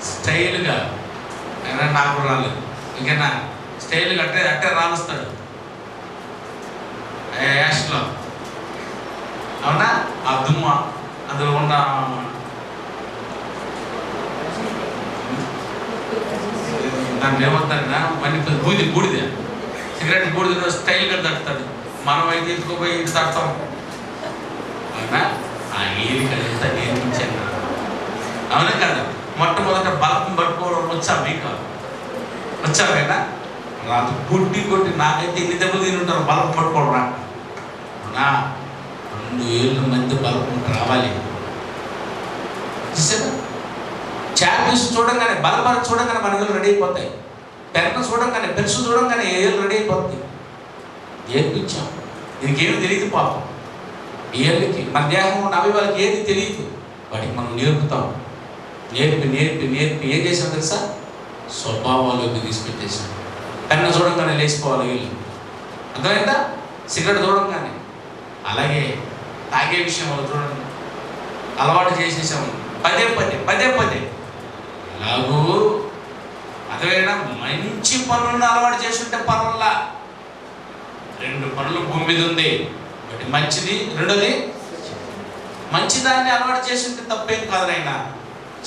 స్టైల్గా అయినా నాకు రాలేదు. ఇంకైనా స్టైల్గా అట్టే రాలుస్తాడు యాష్లో. అవునా? ఆ దుమ్మ అందులో ఉన్న దాన్ని ఏమవుతారన్నా మళ్ళీ బూడిద, సిగరెట్ బూడిద స్టైల్గా తట్టుతాడు. మనం అయితే ఎత్తుకోపోయి ఇటు తడతాం. అవునా? ఆ ఏలికంతా నేర్పించాను. అవునా కదా? మొట్టమొదట బలం పట్టుకోవడం వచ్చా మీకు? వచ్చావేనా? రాదు. కొట్టి నాకైతే ఎన్ని దెబ్బలు తిని ఉంటారు బలం పట్టుకోవడం రా. అవునా? 2 ఏళ్ళ మధ్య బలం రావాలి. చూసారా? చాపీస్ చూడంగానే బలబల చూడంగానే మన ఏళ్ళు రెడీ అయిపోతాయి. పెన్ను చూడంగానే పెన్సు చూడంగానే ఏళ్ళు రెడీ అయిపోతాయి. నేర్పించాం. దీనికి ఏమి తెలియదు పాపం. ఏళ్ళకి మన దేహం ఉన్న అవయవాళ్ళకి ఏది తెలియదు, వాటికి మనం నేర్పుతాం. నేర్పి నేర్పి నేర్పి ఏం చేసాం తెలుసా? స్వభావాల్లోకి తీసుకొచ్చేసాం. కన్ను చూడంగానే లేచిపోవాలి వీళ్ళు, అర్థమైందా? సిగరెట్ చూడంగానే, అలాగే తాగే విషయంలో చూడండి, అలవాటు చేసేసాము పదే పదే పదే పదే. ఎలాగూ అదేనా మంచి పనులను అలవాటు చేస్తుంటే పనుల్లా 2 పనులు భూమి మీద ఉంది. ఒకటి మంచిది, రెండోది మంచిదాన్ని అలవాటు చేస్తుంటే తప్పేం కాదు. అయినా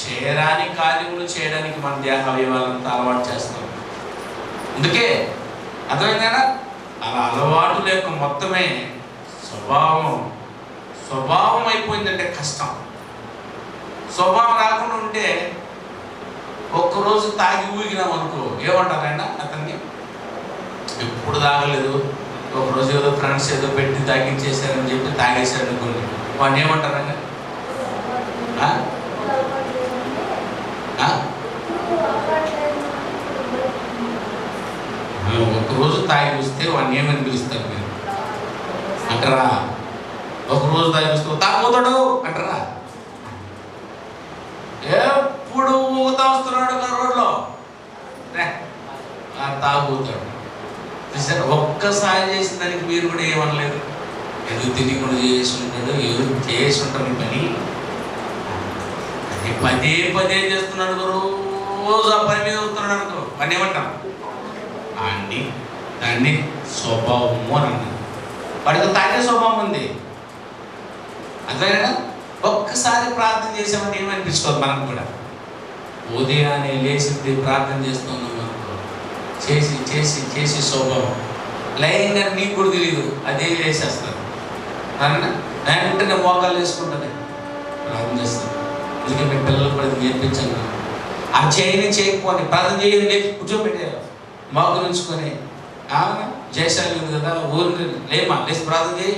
చేయరాని కార్యములు చేయడానికి మన దేహ అవయవాలంతా అలవాటు చేస్తాం. అందుకే అర్థమైందా? అలా అలవాటు లేక మొత్తమే స్వభావం అయిపోయిందంటే కష్టం. స్వభావం రాకుండా ఉంటే ఒక్కరోజు తాగి ఊగినాం అనుకో, ఏమంటారైనా అతన్ని ఎప్పుడు తాగలేదు, ఒకరోజు ఏదో ఫ్రెండ్స్ ఏదో పెట్టి తాగించేశారని చెప్పి తాగేశారు అనుకోండి, వాడిని ఏమంటారండి? ఒకరోజు తాగి వస్తే వాడిని ఏమని పిలుస్తారు మీరు అంటారా? ఒకరోజు తాగి వస్తే తాగుతాడు అంటారా? ఎప్పుడు ఊగుతా వస్తున్నాడు రోడ్లో, తాగుతాడు. ఒక్కసారి చేసిన దానికి మీరు కూడా ఏమనలేదు, ఎందుకు తెలియకుండా చేసి ఉంటాడు, ఎవరు చేసి ఉంటారు ఈ పని, అది పదే పదే చేస్తున్నాడు, రోజు ఆ పని మీద వస్తున్నాడు అనుకో, పని ఏమంటాం అండి? దాన్ని స్వభావము అని అంటారు. వాడికి తాగే స్వభావం ఉంది. అదేనా? ఒక్కసారి ప్రార్థన చేసామంటే ఏమనిపిస్తుంది మనకు కూడా? ఉదయాన్నే లేచింది ప్రార్థన చేస్తున్నాం అనుకో, చేసి చేసి చేసి స్వభావం లైన్గా నీకు కూడా తెలియదు, అదే వేసేస్తారు. వెంటనే మోకాలు వేసుకుంటుంది, ప్రార్థన చేస్తారు. అందుకే మీ పిల్లలు కూడా నేర్పించండి. ఆ చేయకపోని ప్రార్థన చేయని లేచి కూర్చోబెట్టారు, మోకాలు ఉంచుకొని జయశాలి ఉంది కదా, ఊరిని లేమా లేచి ప్రార్థన చేయి,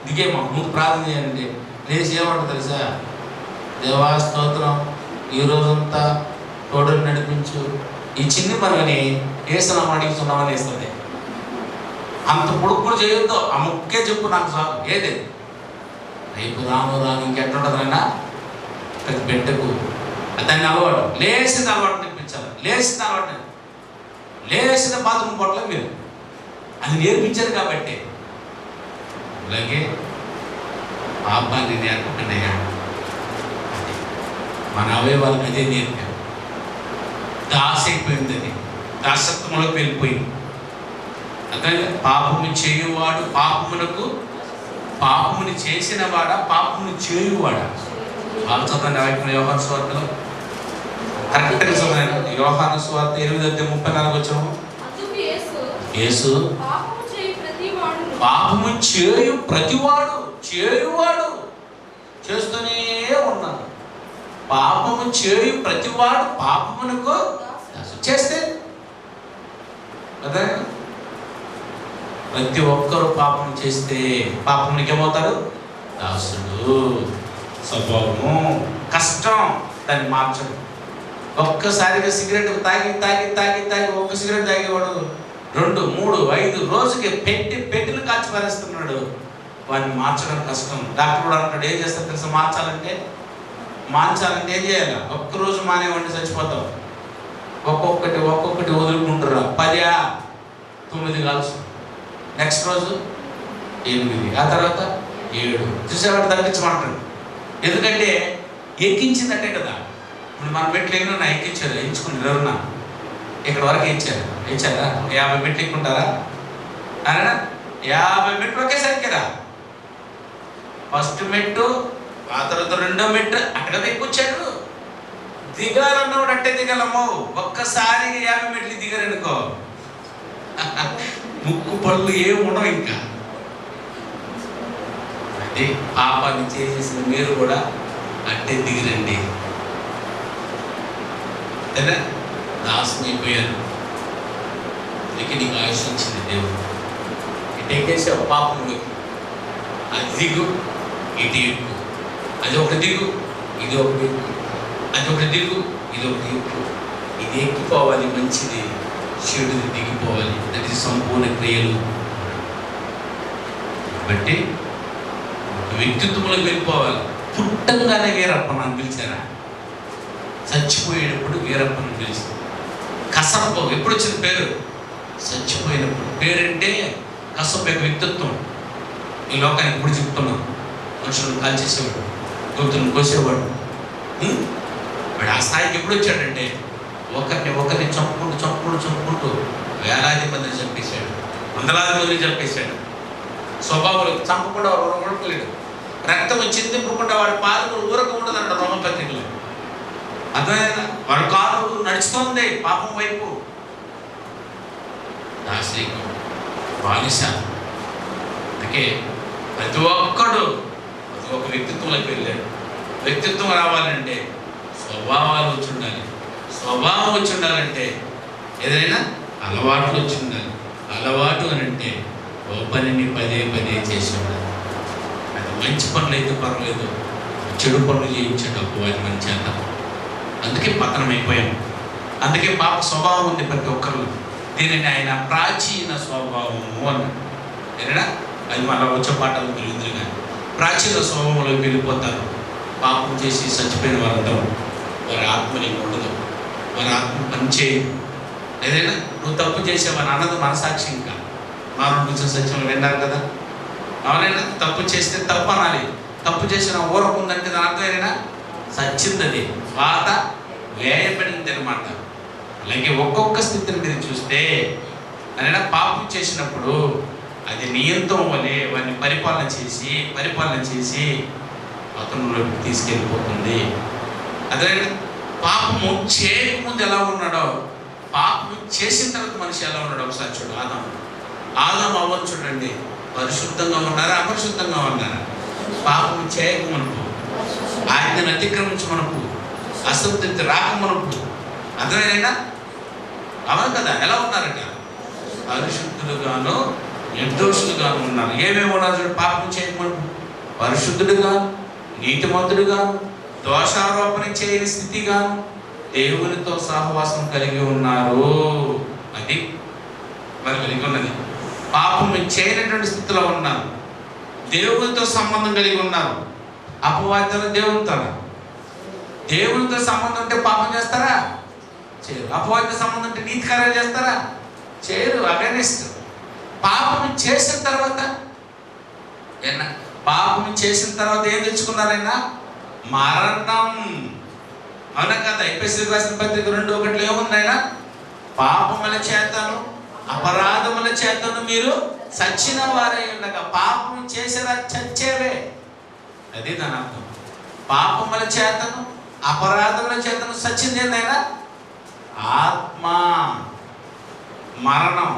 దిగేమా ముందు ప్రార్థన చేయాలంటే లేచి ఏమంటారు తెలుసా? దేవా స్తోత్రం, ఈ రోజంతా తోడుని నడిపించు, ఈ చిన్ని మనని వేస్తున్నాం అడుగుతున్నామని వేస్తుంది. అంత పొడుగు చేయొద్దు, ఆ ముక్కే చెప్పు నాకు సార్ ఏది రేపు రాను ఇంకెట్లుంటుందన్నా ప్రతి బిడ్డకు దాన్ని అలవాటు, లేచిన అలవాటు నేర్పించాలి. లేచిన బాత్రూమ్ పొట్ల మీరు అది నేర్పించారు కాబట్టి. అలాగే పాపాన్ని నేర్పకండి అయ్యా, మన అవయవాళ్ళకి అదే నేర్పారు. దాసైపోయింది, అది దాసత్వంలోకి వెళ్ళిపోయింది. అదే పాపము చేయువాడు పాపముని చేసినవాడా పాపముని చేయువాడా? వాళ్ళు చదవండి వాక్యం యోహాను సువార్తలో కరెక్ట్గా చదవండి. యోహాను సువార్త 8:34 వచ్చాము. యేసు పాపము చేయు ప్రతివాడు చేయువాడు చేస్తూనే ఉన్నాడు. పాపము చేయు ప్రతివాడు పాపమునకు చేస్తే అదే ప్రతి ఒక్కరు పాపం చేస్తే పాపమునికి ఏమవుతారు? దాసుడు. స్వభావము కష్టం, దాన్ని మార్చడం. ఒక్కసారిగా సిగరెట్ తాగి తాగి తాగి తాగి ఒక్క సిగరెట్ తాగేవాడు 2, 3, 5 రోజుకి పెట్టెలు కాల్చి పారేస్తున్నాడు. వాడిని మార్చడం కష్టం. డాక్టర్ కూడా అంటాడు, ఏం చేస్తారు తెలుసా? మార్చాలంటే ఏం చేయాలి? ఒక్కరోజు మానేవండి చచ్చిపోతావు. ఒక్కొక్కటి వదులుకుంటారా? 10, 9 కాల్చు, నెక్స్ట్ రోజు 8, ఆ తర్వాత 7 చూసేవాడు తగ్గించమంటాడు. ఎందుకంటే ఎక్కించిందంటే కదా. ఇప్పుడు మన మెట్లు ఏమన్నా ఎక్కించారు, ఎంచుకుని ఎవరన్నా ఇక్కడ వరకు ఇచ్చారా? 50 మెట్లు ఎక్కుంటారా? అరేనా 50 మెట్లు ఒకేసారికి రా. ఫస్ట్ మెట్టు, ఆ తర్వాత 2వ మెట్టు, అక్కడ ఎక్కొచ్చాడు. దిగాలన్నవాడు అంటే దిగలము. ఒక్కసారిగా 50 మెట్లు దిగారనుకో, ముక్కు పళ్ళు ఏమి ఉండవు ఇంకా. అదే పాపాన్ని చేసేసిన మీరు కూడా అంటే దిగిరండి. దాసం అయిపోయారు. అందుకే నీకు ఆయుష్ ఇచ్చింది దేవుడు. ఇటు ఎక్కేసావు పాపంలోకి, అది దిగు, ఇటు ఎక్కు. అది ఒకటి దిగు, ఇది ఒకటి ఎక్కు. అది ఒకటి దిగు, ఇది ఒకటి ఎక్కు. ఇది ఎక్కిపోవాలి మంచిది, చెడుది దిగిపోవాలి. అది సంపూర్ణ క్రియలు. కాబట్టి వ్యక్తిత్వంలోకి వెళ్ళిపోవాలి. పుట్టంగానే వీరప్పని అని పిలిచారా? చచ్చిపోయేటప్పుడు వీరప్పని పిలిచారు. కసప్ప ఎప్పుడు వచ్చిన పేరు? చచ్చిపోయినప్పుడు. పేరంటే కసప్ప యొక్క వ్యక్తిత్వం. ఈ లోకానికి ఇప్పుడు చెప్తున్నాం. మనుషులను కాల్చేసేవాడు, యువతులను కోసేవాడు. వాడు ఆ స్థాయికి ఎప్పుడు వచ్చాడంటే ఒకరిని చంపుకుంటూ వేలాది మందిని చంపేశాడు, వందలాది మందిని చంపేశాడు. స్వభావాలు చంపకుండా ఊరకలేడు. రక్తం చిందింపకుండా వాడి పాలు ఊరకూడదంట రోమపత్రికలో. అర్థమైనా? వాడి కాలు నడుచుతోంది పాపం వైపు. దాశీకం, బానిస. అందుకే ప్రతి ఒక్కడు ఒక వ్యక్తిత్వంలోకి వెళ్ళాడు. వ్యక్తిత్వం రావాలంటే స్వభావాలు వచ్చి ఉండాలి. స్వభావం వచ్చి ఉండాలంటే ఏదైనా అలవాట్లు వచ్చి ఉండాలి. అలవాటు అని అంటే ఓ పనిని పదే చేసి ఉండాలి. అది మంచి పనులు అయితే పర్వాలేదు, చెడు పనులు చేయించేటప్పుడు అది మన చేత. అందుకే పతనం అయిపోయాం. అందుకే పాప స్వభావం ఉంది ప్రతి ఒక్కరు. దీనిని ఆయన ప్రాచీన స్వభావము అన్నాడు. ఏనా? అది మళ్ళీ వచ్చే పాటలు తెలియదు. కానీ ప్రాచీన స్వభావంలోకి వెళ్ళిపోతారు. పాపం చేసి చచ్చిపోయిన వారందరూ వారి ఆత్మ నీకు ఉండదు. వారి ఆత్మ పనిచేయదు. ఏదైనా నువ్వు తప్పు చేసేవని అన్నది మనసాక్షి. ఇంకా మానవుడి గురించి సత్యం విన్నారు కదా. అవునైనా తప్పు చేస్తే తప్పు అనాలి. తప్పు చేసిన ఊరకుందంటే దాని అర్థం ఏదైనా సచ్చింది, అది వాత వేయబడింది అనమాట. అలాగే ఒక్కొక్క స్థితిని మీరు చూస్తే అయినా పాపం చేసినప్పుడు అది నియంత్రణ వలె వారిని పరిపాలన చేసి పతనంలోకి తీసుకెళ్ళిపోతుంది. అదే పాపము చేయకముందు ఎలా ఉన్నాడో, పాపం చేసిన తర్వాత మనిషి ఎలా ఉన్నాడో ఒకసారి చూడు. ఆదాము అవ్వను చూడండి. పరిశుద్ధంగా ఉన్నారా, అపరిశుద్ధంగా ఉన్నారా? పాపం చేయకమునుపు, ఆయనను అతిక్రమించమనుపు, అసంతృప్తి రాకమనుపు. అర్థమైనా? అవును కదా. ఎలా ఉన్నారట? పరిశుద్ధులుగాను నిర్దోషులుగాను ఉన్నారు. ఏమేమి ఉన్నారు చూడండి. పాపం చేయకమునుపు పరిశుద్ధుడుగా, నీతిమంతుడుగా, దోషారోపణ చేయని స్థితిగాను దేవునితో సహవాసం కలిగి ఉన్నారు. అది మరి కలిగి ఉన్నది. పాపం చేయనటువంటి స్థితిలో ఉన్నారు. దేవునితో సంబంధం కలిగి ఉన్నారు. అపవాద్యాలు దేవునితో సంబంధం ఉంటే పాపం చేస్తారా? చేయరు. అపవాద్య సంబంధం ఉంటే నీతి కార్యాలు చేస్తారా? చేయరు. అగనిస్ట్. పాపం చేసిన తర్వాత ఏం తెచ్చుకున్నారైనా? మరణం. అవునా కదా? ఎఫెసీయులకు రాసిన పత్రిక 2:1 ఏముందైనా? పాపముల చేతను అపరాధముల చేతను మీరు చచ్చిన వారై ఉండగా. పాపం చేసేదా చచ్చేవే. అది దాని అర్థం. పాపముల చేతను అపరాధముల చేతను చచ్చింది ఏందైనా? ఆత్మ. మరణం.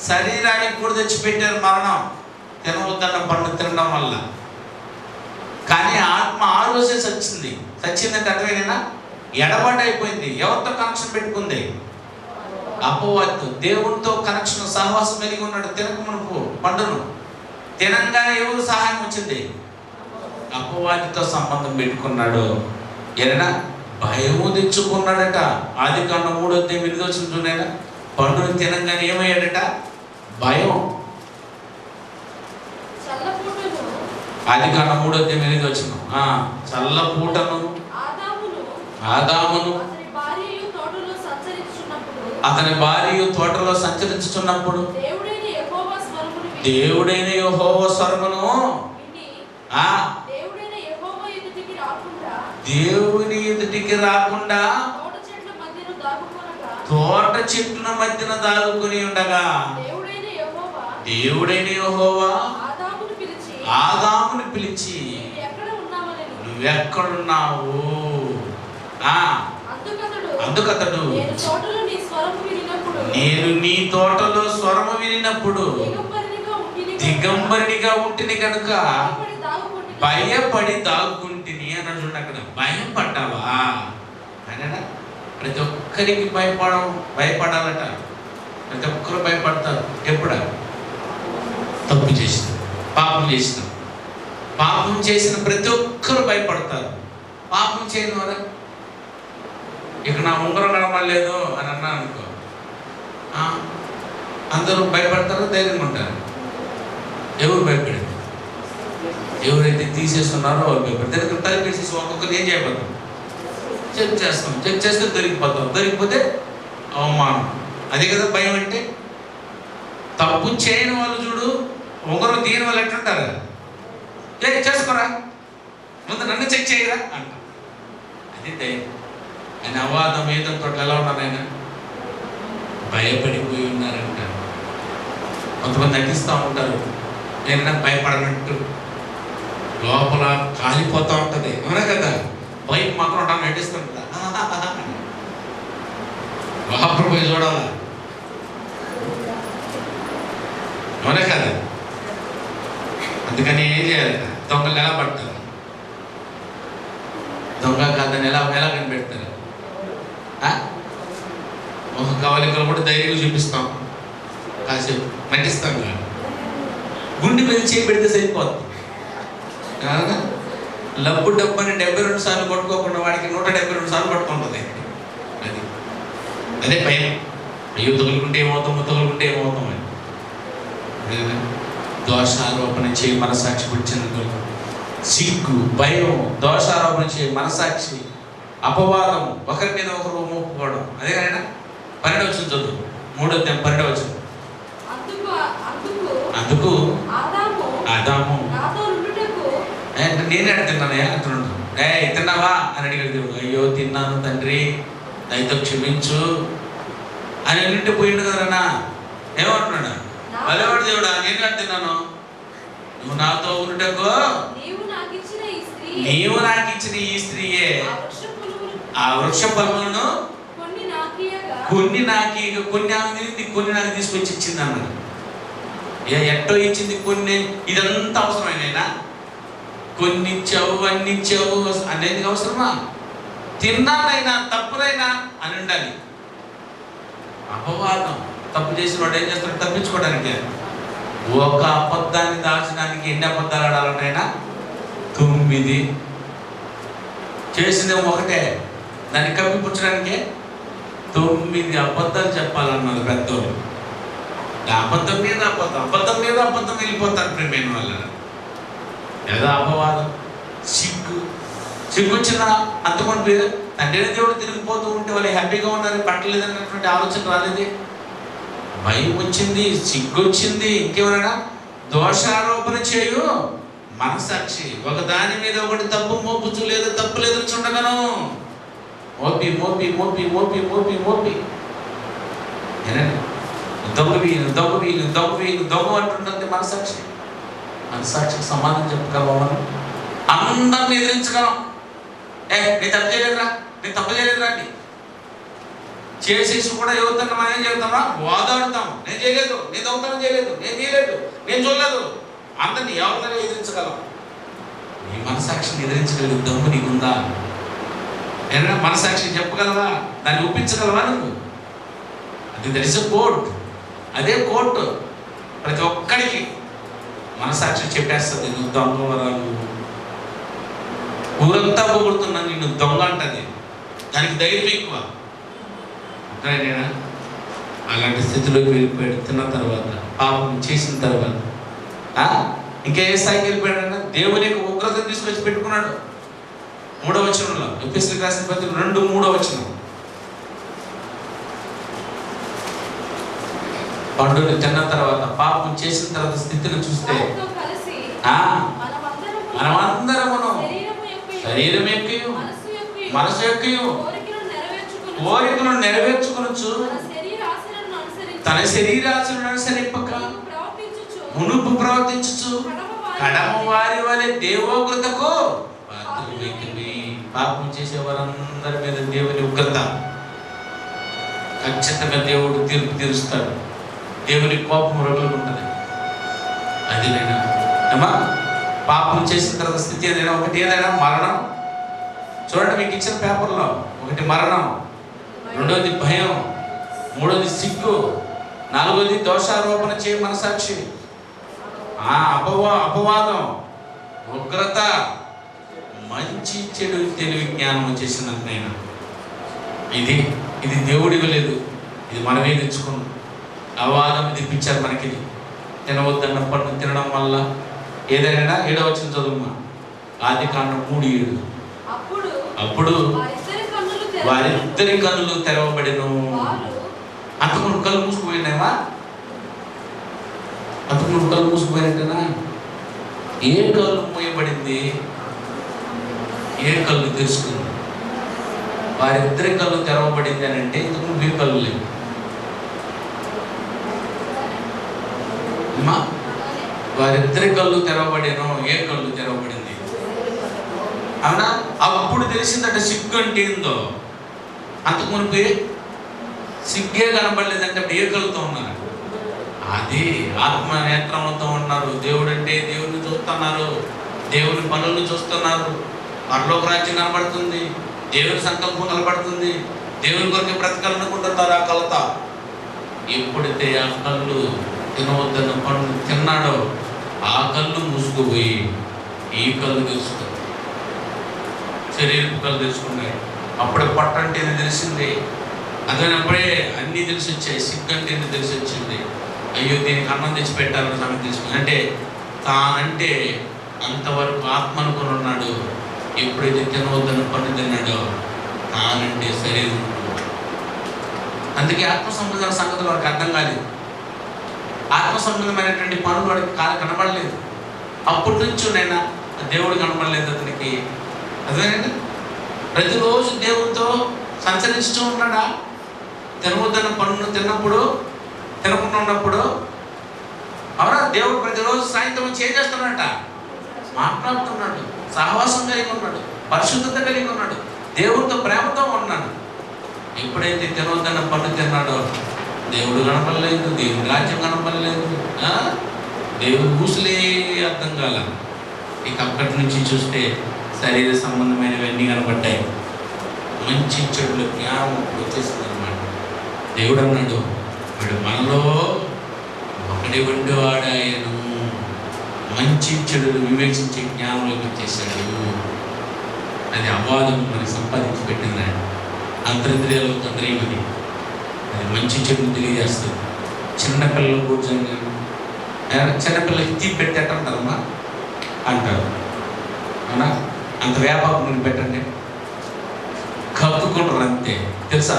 శరీరానికి కూడా తెచ్చిపెట్టారు మరణం, తినవద్దన్న పండు తినడం వల్ల. కానీ ఆత్మ ఆ రోజే చచ్చిందంటే అర్థమేనా? ఎడబాటు అయిపోయింది. ఎవరితో కనెక్షన్ పెట్టుకుంది? అపవాదితో. దేవుడితో కనెక్షన్, సహవాసం కలిగి ఉన్నాడు. తినకమునుపు పండును తినంగానే ఎవరు సహాయం వచ్చింది? అపవాదితో సంబంధం పెట్టుకున్నాడు. ఏదైనా భయము తెచ్చుకున్నాడట. ఆదికాండం 3:8 పండును తినంగానే ఏమయ్యాడట? భయం. ఆదికాండం 3:8 చల్లపూటను ఆదామును అతని భార్య తోటలో సంచరించుచున్నప్పుడు దేవుడైన యెహోవా స్వరమును దేవుని ఎదుటికి రాకుండా తోట చెట్ల మధ్యన దాగుకుని ఉండగా దేవుడైన యెహోవా ఆదామును పిలిచి నువ్వెక్కడున్నావు? అందుకతడు నేను నీ తోటలో స్వరము వినినప్పుడు దిగంబరినిగా ఉంటిని కనుక భయపడి దాగుకుంటుని అన్నాడు. అక్కడ భయం పడ్డావా అనా? ప్రతి ఒక్కరికి భయపడాలట. ప్రతి ఒక్కరు భయపడతారు. ఎప్పుడా? తప్పు చేసిన, పాపం చేసిన ప్రతి ఒక్కరు భయపడతారు. పాపం చేయని వారా? ఇక నా ఉంగరం కనబడలేదు అని అన్నా అనుకో, అందరూ భయపడతారు, ధైర్యంగా ఉంటారు. ఎవరు భయపడేది? ఎవరైతే తీసేస్తున్నారో దగ్గర తలిపేసేసి ఒక్కొక్కరు ఏం చేయబోతాం, చెక్ చేస్తాం. చెక్ చేస్తే దొరికిపోతాం. దొరికిపోతే అవమానం. అదే కదా భయం అంటే. తప్పు చేయని వాళ్ళు చూడు, ఒకరు తీయని వాళ్ళు ఎట్లుంటారు, చేసుకోరా, ముందు నన్ను చెక్ చేయరా అంట. అది దయం. ఆయన అవాదం ఏదంతో ఎలా ఉన్నారు, ఆయన భయపడిపోయి ఉన్నారంట. కొంతమంది నటిస్తూ ఉంటారు, నేను నాకు భయపడనట్టు, లోపల కాలిపోతూ ఉంటుంది. అవునా కదా, భయం మాత్రం ఉంటాను, నటిస్తుంటా. లోపల పోయి చూడాలా, అవునా కదా. అందుకని ఏం చేయాలి, దొంగలు ఎలా పడతారు, దొంగ కాదని ఎలా కనిపెడతారు. ఒక కవలికలు కూడా ధైర్యంగా చూపిస్తాం, కాసేపు నటిస్తాం కదా. గుండె మీద చేయి పెడితే సరిపోతుంది. లబ్బు డబ్బని 72 సార్లు కొట్టుకోకుండా వాడికి 172 సార్లు కొట్టుకుంటుంది. అది అదే భయం. అయ్యో తగులుకుంటే ఏమవుతాం, తగులుకుంటే ఏమవుతాం అని. దోషారోపణ చేయి మనసాక్షి పుట్టినందుకు సిగ్గు, భయం, దోషారోపణ చేయి మనసాక్షి, అపవాదం, ఒకరి మీద ఒకరు మోపుకోవడం. అదే కానీ 12 వచ్చింది చదువు, 3:12 వచ్చింది. అందుకు ఆదాము నేనే తిన్నానయ్యా అంటున్నాడు. తిన్నావా అని అడిగాడు దేవుడు. అయ్యో తిన్నాను తండ్రి, దయతో క్షమించు అని ఎన్నింటి పోయిండు కదన్నా. ఏమంటున్నాడు, అదేవాడు దేవుడా, నేను తిన్నాను, నువ్వు నాతో ఉండుటకు నీవు నాకు ఇచ్చిన ఈ స్త్రీయే ఆ వృక్ష ఫలములను కొన్ని నాకు కొన్ని నాకు తీసుకొచ్చి ఇచ్చింది అన్నాడు. ఎట్టో ఇచ్చింది కొన్ని, ఇదంతా అవసరమైనా కొన్ని ఇచ్చావు, అన్ని ఇచ్చావు అనేది అవసరమా? తిన్నానైనా తప్పునైనా అని ఉండాలి. అపవాదం, తప్పు చేసిన వాడు ఏం చేస్తాడు, తప్పించుకోవడానికి. ఒక అబద్ధాన్ని దాచడానికి ఎన్ని అబద్ధాలు ఆడాలంటైనా 9. చేసింది ఒకటే, దాన్ని కప్పిపుచ్చడానికే 9 అబద్ధాలు చెప్పాలన్నారు పెద్దోళ్ళు. అబద్ధం మీద అబద్ధం వెళ్ళిపోతారు ప్రేమైన వల్ల. ఏదో అపవాదం, సిగ్గు వచ్చిన అంతమంది తండ్రి దేవుడు తిరిగిపోతూ ఉంటే వాళ్ళు హ్యాపీగా ఉన్నారు, పట్టలేదన్నటువంటి ఆలోచన రాలేదు. భయం వచ్చింది, సిగ్గు వచ్చింది. ఇంకేమన్నా దోషారోపణ చేయు మనసాక్షి, ఒక దాని మీద ఒకటి తప్పు మోపుచు లేదు, తప్పు లేదు చుండగను. మోపి మోపి మోపి మోపి మోపి మోపి దొంగ అంటుంటుంది మనసాక్షి. మనసాక్షికి సమాధానం చెప్పగలవా మనం? అందరిని ఎదిరించగలం. నేను తప్పు చేయలేదురా అని చేసేసి కూడా ఎవరితో మనం ఏం చేస్తామా, వాదాడుతాం. నేను చేయలేదు, నేను దొంగతనం చేయలేదు, నేను చేయలేదు, నేను చూడలేదు. అందరినీ ఎవరినైనా ఎదిరించగలం. నీ మనసాక్షిని ఎదిరించగలిగే దమ్ము నీకుందా? ఏదైనా మనసాక్షి చెప్పగలవా? దాన్ని ఒప్పించగలవా నువ్వు? అది దట్ ఇస్ ఎ కోర్ట్. అదే కోర్టు. ప్రతి ఒక్కడికి మనసాక్షి చెప్పేస్తుంది, నువ్వు దొంగవరా, నువ్వు ఊరంతా పొగుడుతున్నా నిన్ను దొంగ అంటది. దానికి ధైర్యం ఎక్కువ. అంతేనా? అలాంటి స్థితిలోకి వెళ్ళిపోయాడు. తిన్న తర్వాత, పాపం చేసిన తర్వాత ఇంకే స్థాయికి వెళ్ళిపోయాడన్నా, దేవుని యొక్క ఉగ్రతను తీసుకొచ్చి పెట్టుకున్నాడు. 3వ వచనంలో, ఎఫెసీయులకు రాసిన పత్రిక 2:3 వచనం. పండుని తిన్న తర్వాత, పాపం చేసిన తర్వాత స్థితిని చూస్తే మనమందరమును శరీరం యొక్క మనసు యొక్క కోరికలను నెరవేర్చుకొనొచ్చు, తన శరీరాశలను అనుసరింపక మునుపు ప్రవర్తించుచు కడమ వారి వలె దేవోగ్రతకు పాత్రులైతిమి. పాపం చేసే వారందరి మీద దేవుని ఉగ్రత, ఖచ్చితంగా దేవుడు తీర్పు తీరుస్తాడు. దేవుని కోపం రగులుకుంటుంది. అది నేను ఏమా పాపం చేసిన తర్వాత స్థితి ఏదైనా ఒకటి, ఏదైనా మరణం. చూడండి మీకు ఇచ్చిన పేపర్లో, ఒకటి మరణం, 2వది భయం, 3వది సిగ్గు, 4వది దోషారోపణ చేయ మనసాక్షి, అపవాదం, ఉగ్రత, మంచి చెడు తెలివి జ్ఞానం వచ్చేసిందంట. నేను ఇది దేవుడు ఇవ్వలేదు, ఇది మనమే తెచ్చుకున్నాం. అవాదం తెప్పించారు మనకి. తినవద్దన్న పండు తినడం వల్ల ఏదైనా 7వ వచనం చదువుమా. ఆదికాండం 3:7. అప్పుడు వారిద్దరి కన్నులు తెరవబడెను. అంతకుముందు కళ్ళు మూసుకుపోయినావా? అంతకుముందు కళ్ళు మూసుకుపోయినట్టేనా? ఏ కళ్ళు మూయబడింది? ఏ కళ్ళు తెరుచుకుంది? వారిద్దరి కళ్ళు తెరవబడింది అని అంటే ఇంతకుముందు ఏ కళ్ళు లేవు అమ్మా. వారిద్దరి కళ్ళు తెరవబడేను. ఏ కళ్ళు తెరవబడింది? అవునా? అప్పుడు తెలిసిందట సిగ్గు అంటే ఏందో. అంతకుమునిపే సిగ్గే కనబడలేదంటే అప్పుడు ఏ కళ్ళతో ఉన్నారు? అది ఆత్మ నేత్రములతో ఉన్నారు. దేవుడు అంటే దేవుడిని చూస్తున్నారు, దేవుని పనులను చూస్తున్నారు, పరలోక రాజ్యం కనబడుతుంది, దేవుని సంకల్పం కనబడుతుంది, దేవుని కొరకు బ్రతకాలనుకుంటున్నారు. ఆ కలత ఎప్పుడైతే ఆ కళ్ళు తినవద్దన్న పండు తిన్నాడో ఆ కళ్ళు మూసుకుపోయి ఈ కళ్ళు తెలుసుకుంది, శరీరపు కళ్ళు తెలుసుకున్నాయి. అప్పుడే పట్టంటే తెలిసింది. అదనప్పుడే అన్నీ తెలిసి వచ్చాయి. సిగ్గు అంటే తెలిసి వచ్చింది. అయ్యో దీనికి అన్నం తెచ్చి పెట్టాలని సమయం తెలుసుకుంది. అంటే తానంటే అంతవరకు ఆత్మ అనుకుని ఉన్నాడు. ఎప్పుడైతే తినవద్దన్న పన్ను తిన్నాడో తానంటే శరీరం. అందుకే ఆత్మ సంబంధమైన సంగతులు వాడికి అర్థం కాలేదు. ఆత్మ సంబంధమైనటువంటి పనులు వాడికి కనబడలేదు. అప్పటి నుంచి నైనా దేవుడు కనబడలేదు అతనికి. అదేనండి, ప్రతిరోజు దేవుడితో సంచరిస్తూ ఉన్నాడా? తినవద్దన్న పన్ను తిన్నప్పుడు, తినకుండా ఉన్నప్పుడు అవునా? దేవుడు ప్రతిరోజు సాయంత్రం చేస్తున్నాడట, మాట్లాడుతున్నాడు, సహవాసం కలిగి ఉన్నాడు, పరిశుద్ధత కలిగి ఉన్నాడు, దేవుడితో ప్రేమతో ఉన్నాడు. ఎప్పుడైతే తినవద్దన్న పన్ను తిన్నాడో దేవుడు కనపడలేదు, దేవుని రాజ్యం కనపడలేదు, దేవుడు ఊసులే అర్థం కాల. ఇక అక్కడి నుంచి చూస్తే శరీర సంబంధమైనవన్నీ కనపడ్డాయి. మంచి చెడుల జ్ఞానం వచ్చేసింది అనమాట. దేవుడు అన్నాడు, వాడు మనలో ఒకటి వండివాడాయను, మంచి చెడులు వివేచించే జ్ఞానంలోకి వచ్చేసాడు. అది అపవాదం మనకి సంపాదించి పెట్టింది. అంతరింద్రియాలు తండ్రిమది అది మంచి చెడులు తెలియజేస్తుంది. చిన్నపిల్లలు కూర్చొని చిన్నపిల్లలకి తీపి పెట్టేటంటారమ్మా అంటారు. అవునా? అంత వ్యాపారం నేను పెట్టండి, కప్పుకుంటారు అంతే. తెలుసా?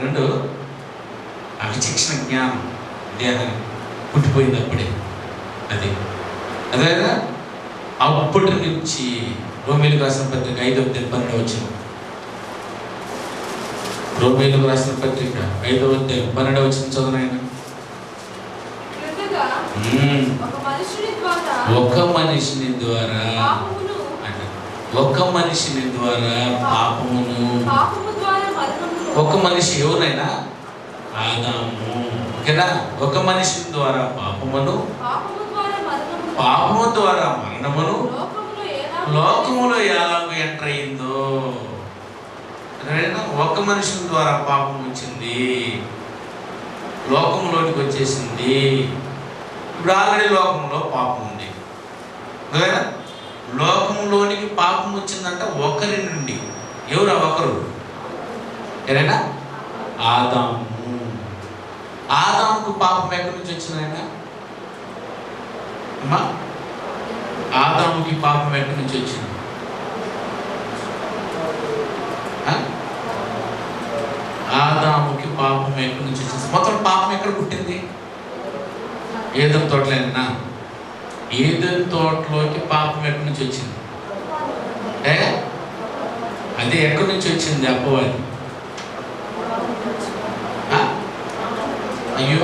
రెండు అవిచక్షణ జ్ఞానం దేహాన్ని పుట్టిపోయింది అప్పుడే. అది అదేనా? అప్పటి నుంచి రోమేలుకు రాసిన పత్రిక 5:12 రోమేలుకు రాసిన పత్రిక 5:12 చదువునాయన. ఒక మనిషిని ద్వారా పాపమును. ఒక మనిషి ఎవరైనా ఆదాము, ఓకేనా? ఒక మనిషి ద్వారా పాపమును, పాపము ద్వారా మరణమును లోకములో ఎలాగ ఎంటర్ అయిందో. ఒక మనిషి ద్వారా పాపం వచ్చింది, లోకంలోనికి వచ్చేసింది. ఇప్పుడు ఆల్రెడీ లోకంలో పాపం ఉంది. లోకంలోనికి పాపం వచ్చిందంట ఒకరి నుండి. ఎవరు ఒకరు? ఏదైనా ఆదాము. ఆదాముకు పాపం ఎక్కడి నుంచి వచ్చిందైనా అమ్మా? ఆదాముకి పాపం ఎక్కడి నుంచి వచ్చింది? ఆదాముకి పాపం ఎక్కడి నుంచి వచ్చింది? మొత్తం పాపం ఎక్కడ పుట్టింది? ఏదెన్ తోటలేనా? ఏదెన్ తోటలోకి పాపం ఎక్కడి నుంచి వచ్చింది? అది ఎక్కడి నుంచి వచ్చింది? అపవాది. అయ్యో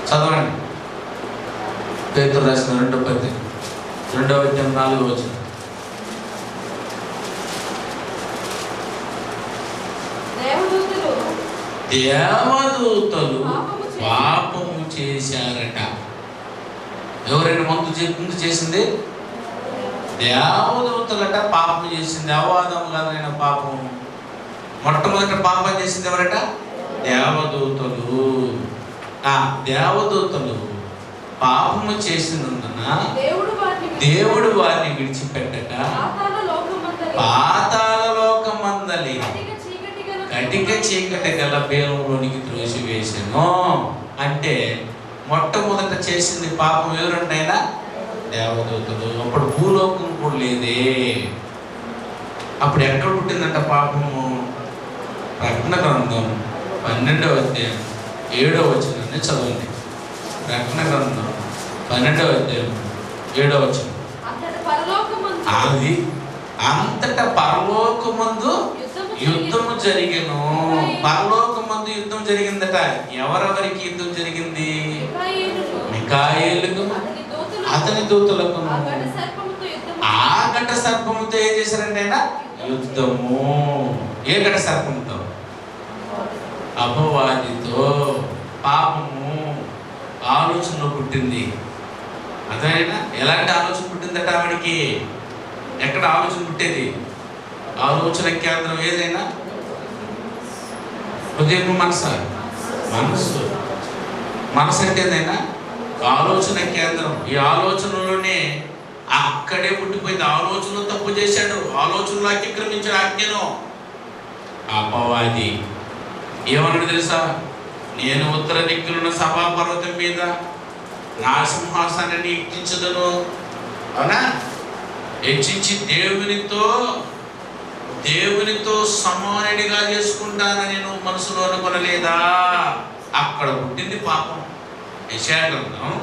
చదవండి. పేతురు రాసిన 2వ పత్రిక 2వ అధ్యాయం 4వ వచనం. దేవదూతలు పాపము చేశారట. ఎవరైనా ముందు చేసింది? దేవదూతలట పాపం చేసింది. అవాదం కాదైనా పాపం. మొట్టమొదట పాపం చేసింది ఎవరట? దేవదూతలు. ఆ దేవదూతలు పాపము చేసినందున దేవుడు వారిని విడిచిపెట్టక పాతాళ లోకమందలి కటిక చీకటి గల బేలంలోనికి త్రోసివేసెను. అంటే మొట్టమొదట చేసింది పాపం ఎవరంటైనా? దేవదూతలు. అప్పుడు భూలోకం కూడా లేదే. అప్పుడు ఎక్కడ పుట్టిందంట పాపము? ప్రకటన గ్రంథం 12వ అధ్యాయం 7వ వచనాన్ని చదవండి. ప్రకటన గ్రంథం 12వ అధ్యాయం 7వ వచనం. అది అంతటా పరలోకమందు యుద్ధము జరిగెను. పరలోకమందు యుద్ధం జరిగిందట. ఎవరెవరికి యుద్ధం జరిగింది? మిఖాయేలుకు అతని దూతలకు. ఆ ఘట సర్పముతో ఏం చేశారంటే ఆయన యుద్ధము. ఏ ఘట సర్పంతో? అపవాదితో. పాపము ఆలోచనలో పుట్టింది. అదేనా? ఎలాంటి ఆలోచన పుట్టిందట ఆవిడికి? ఎక్కడ ఆలోచన పుట్టేది? ఆలోచన కేంద్రం ఏదైనా హృదయం, మనసు. మనసు మనసు అంటే ఏదైనా ఆలోచన కేంద్రం. ఈ ఆలోచనలోనే అక్కడే పుట్టిపోయింది. ఆలోచనలో తప్పు చేశాడు, ఆలోచనలో అతిక్రమించాడు ఆజ్ఞను. అపవాది ఏమన్నాడు తెలుసా? నేను ఉత్తర దిక్కునున్న సభా పర్వతం మీద నా సింహాసనాన్ని ఎక్కించదును. అవునా? హెచ్చించి దేవునితో సమానుడిగా చేసుకుంటానని నువ్వు మనసులో అనుకొనలేదా? అక్కడ పుట్టింది పాపం. యెషయా గ్రంథం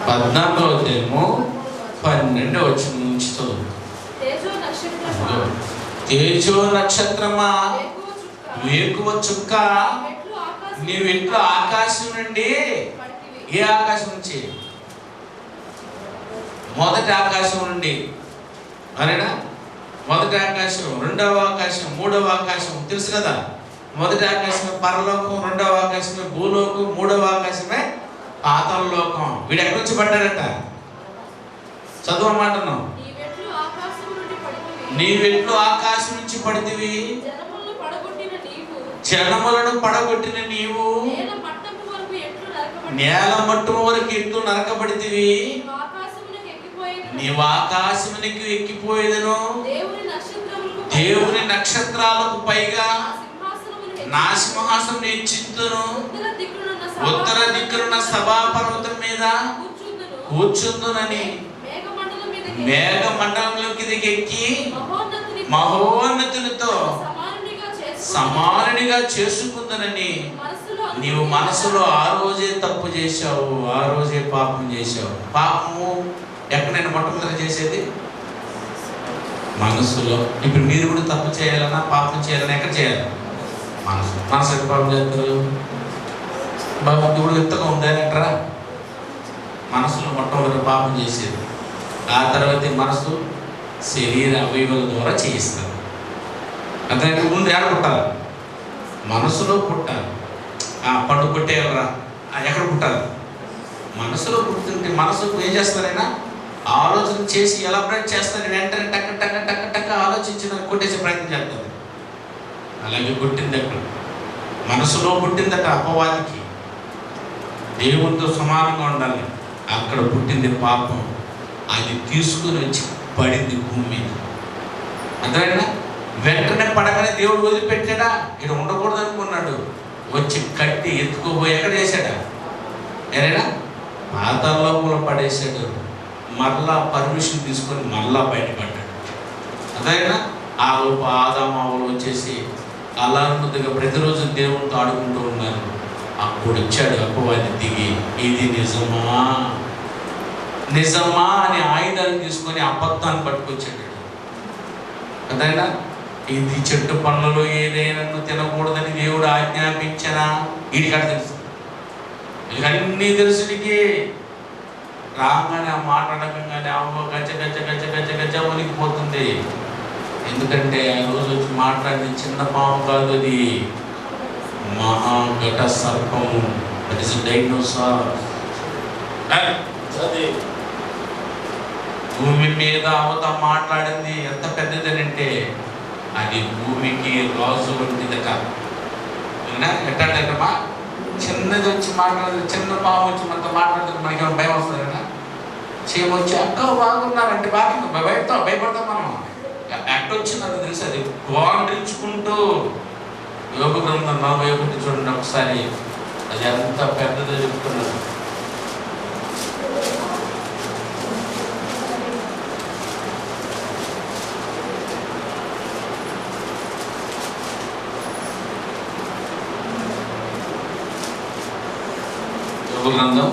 14వ అధ్యాయము 12వ వచనం నుంచి చదువు. తేజో నక్షత్రమా, వేకువ చుక్క, నీవు ఎట్లు ఆకాశం నుండి. ఏ ఆకాశం నుంచి? మొదటి ఆకాశం నుండి. అరేనా? మొదటి ఆకాశం, రెండవ ఆకాశం, మూడవ ఆకాశం తెలుసు కదా. మొదటి ఆకాశమే పరలోకం, రెండవ ఆకాశమే భూలోకం, మూడవ ఆకాశమే పాతాళ లోకం. వీడు ఎక్కడి నుంచి పడ్డాడట? చదవమంటున్నాం. నీవెట్లు ఆకాశం నుంచి పడితివి, జనములను పడగొట్టిన నీవు నేల మట్టము వరకు ఎట్లు నరకబడితివి. నీవు ఆకాశమునికి ఎక్కిపోయేదను, దేవుని నక్షత్రాలకు పైగా నా సింహాసనం హెచ్చింతును. ఉత్తర దిక్కునున్న సభా పర్వతం మీద కూర్చుందునని మేఘ మండలంలోకి దిగెక్కి మహోన్నతునితో సమానునిగా చేసుకుందనని నీవు మనసులో ఆ రోజే తప్పు చేశావు, ఆ రోజే పాపం చేశావు. పాపము ఎక్కడైనా మొట్టమొదటి చేసేది మనసులో. ఇప్పుడు మీరు కూడా తప్పు చేయాలన్నా పాపం చేయాలన్నా ఎక్కడ చేయాలి? మనసు ఎక్కడ పాపం చేస్తారు? బాబు ఇప్పుడు ఎంతగా ఉందానంటారా? మనసులో మొట్టమొదటి పాపం చేసేది. ఆ తర్వాత మనసు శరీర అవయవాల ద్వారా చేయిస్తారు. అంతే. ముందు ఎక్కడ పుట్టాలి? మనసులో పుట్టాలి. పండు కొట్టేయరా? ఎక్కడ పుట్టాలి? మనసులో పుట్టింటే మనసుకు ఏం చేస్తారైనా ఆలోచన చేసి ఎలాబరేట్ చేస్తారు. వెంటనే టక్క టక్క టక్క టక్క ఆలోచించి దాన్ని కొట్టేసే ప్రయత్నం చేస్తుంది. అలాగే పుట్టింది అక్కడ మనసులో పుట్టిందట అపవాదికి. దేవునితో సమానంగా ఉండాలి. అక్కడ పుట్టింది పాపం. అది తీసుకుని వచ్చి పడింది భూమి మీద. అర్థమైనా? వెంటనే పడగానే దేవుడు వదిలిపెట్టాడా? ఇక్కడ ఉండకూడదు అనుకున్నాడు. వచ్చి కట్టి ఎత్తుకోబోయి ఎక్కడ చేశాడా? ఏదైనా పాతాళ లోపల పడేసాడు. మరలా పర్మిషన్ తీసుకొని మరలా బయటపడ్డాడు. అదైనా ఆ లోపు ఆదామావులు వచ్చేసి అల్లారుముద్దుగా ప్రతిరోజు దేవునితో ఆడుకుంటూ ఉన్నారు. అప్పుడు వచ్చాడు అపవాది దిగి, ఇది నిజమా నిజమా అని ఆయుధాన్ని తీసుకొని అబద్ధాన్ని పట్టుకొచ్చాడు. అదైనా ఇది చెట్టు పనులలో ఏదైనా తినకూడదని దేవుడు ఆజ్ఞాపించనా? వీడికి అక్కడ తెలుసు, వీళ్ళకన్నీ తెలుసుడికి. రాగానే ఆ మాట్లాడకంగానే అవ్వ గచ్చ గచ్చ గచ్చ గచ్చ గచ్చ ఉనికిపోతుంది. ఎందుకంటే ఆ రోజు వచ్చి మాట్లాడిన చిన్న పాము కాదు, అది మహాఘట సర్పము. That is dinosaur. భూమి మీద అవత మాట్లాడింది ఎంత పెద్దదనంటే అది భూమికి రాజు వంటిదట. ఎట్టాడమ్మా? చిన్నది వచ్చి మాట్లాడదు, చిన్న పాము వచ్చి మనతో మాట్లాడుతుంది, మనకేమో భయం వస్తుందన్నా? చీమ వచ్చి అక్క బాగున్నారంటే బాగా భయపడతాం మనం. ఎట్టొచ్చిందని తెలుసు. అది గోండ్రించుకుంటూ యోగ గ్రంథం 41 చూడండి ఒకసారి. అది ఎంత పెద్దదో చెప్తున్నారు. యోబు గ్రంథం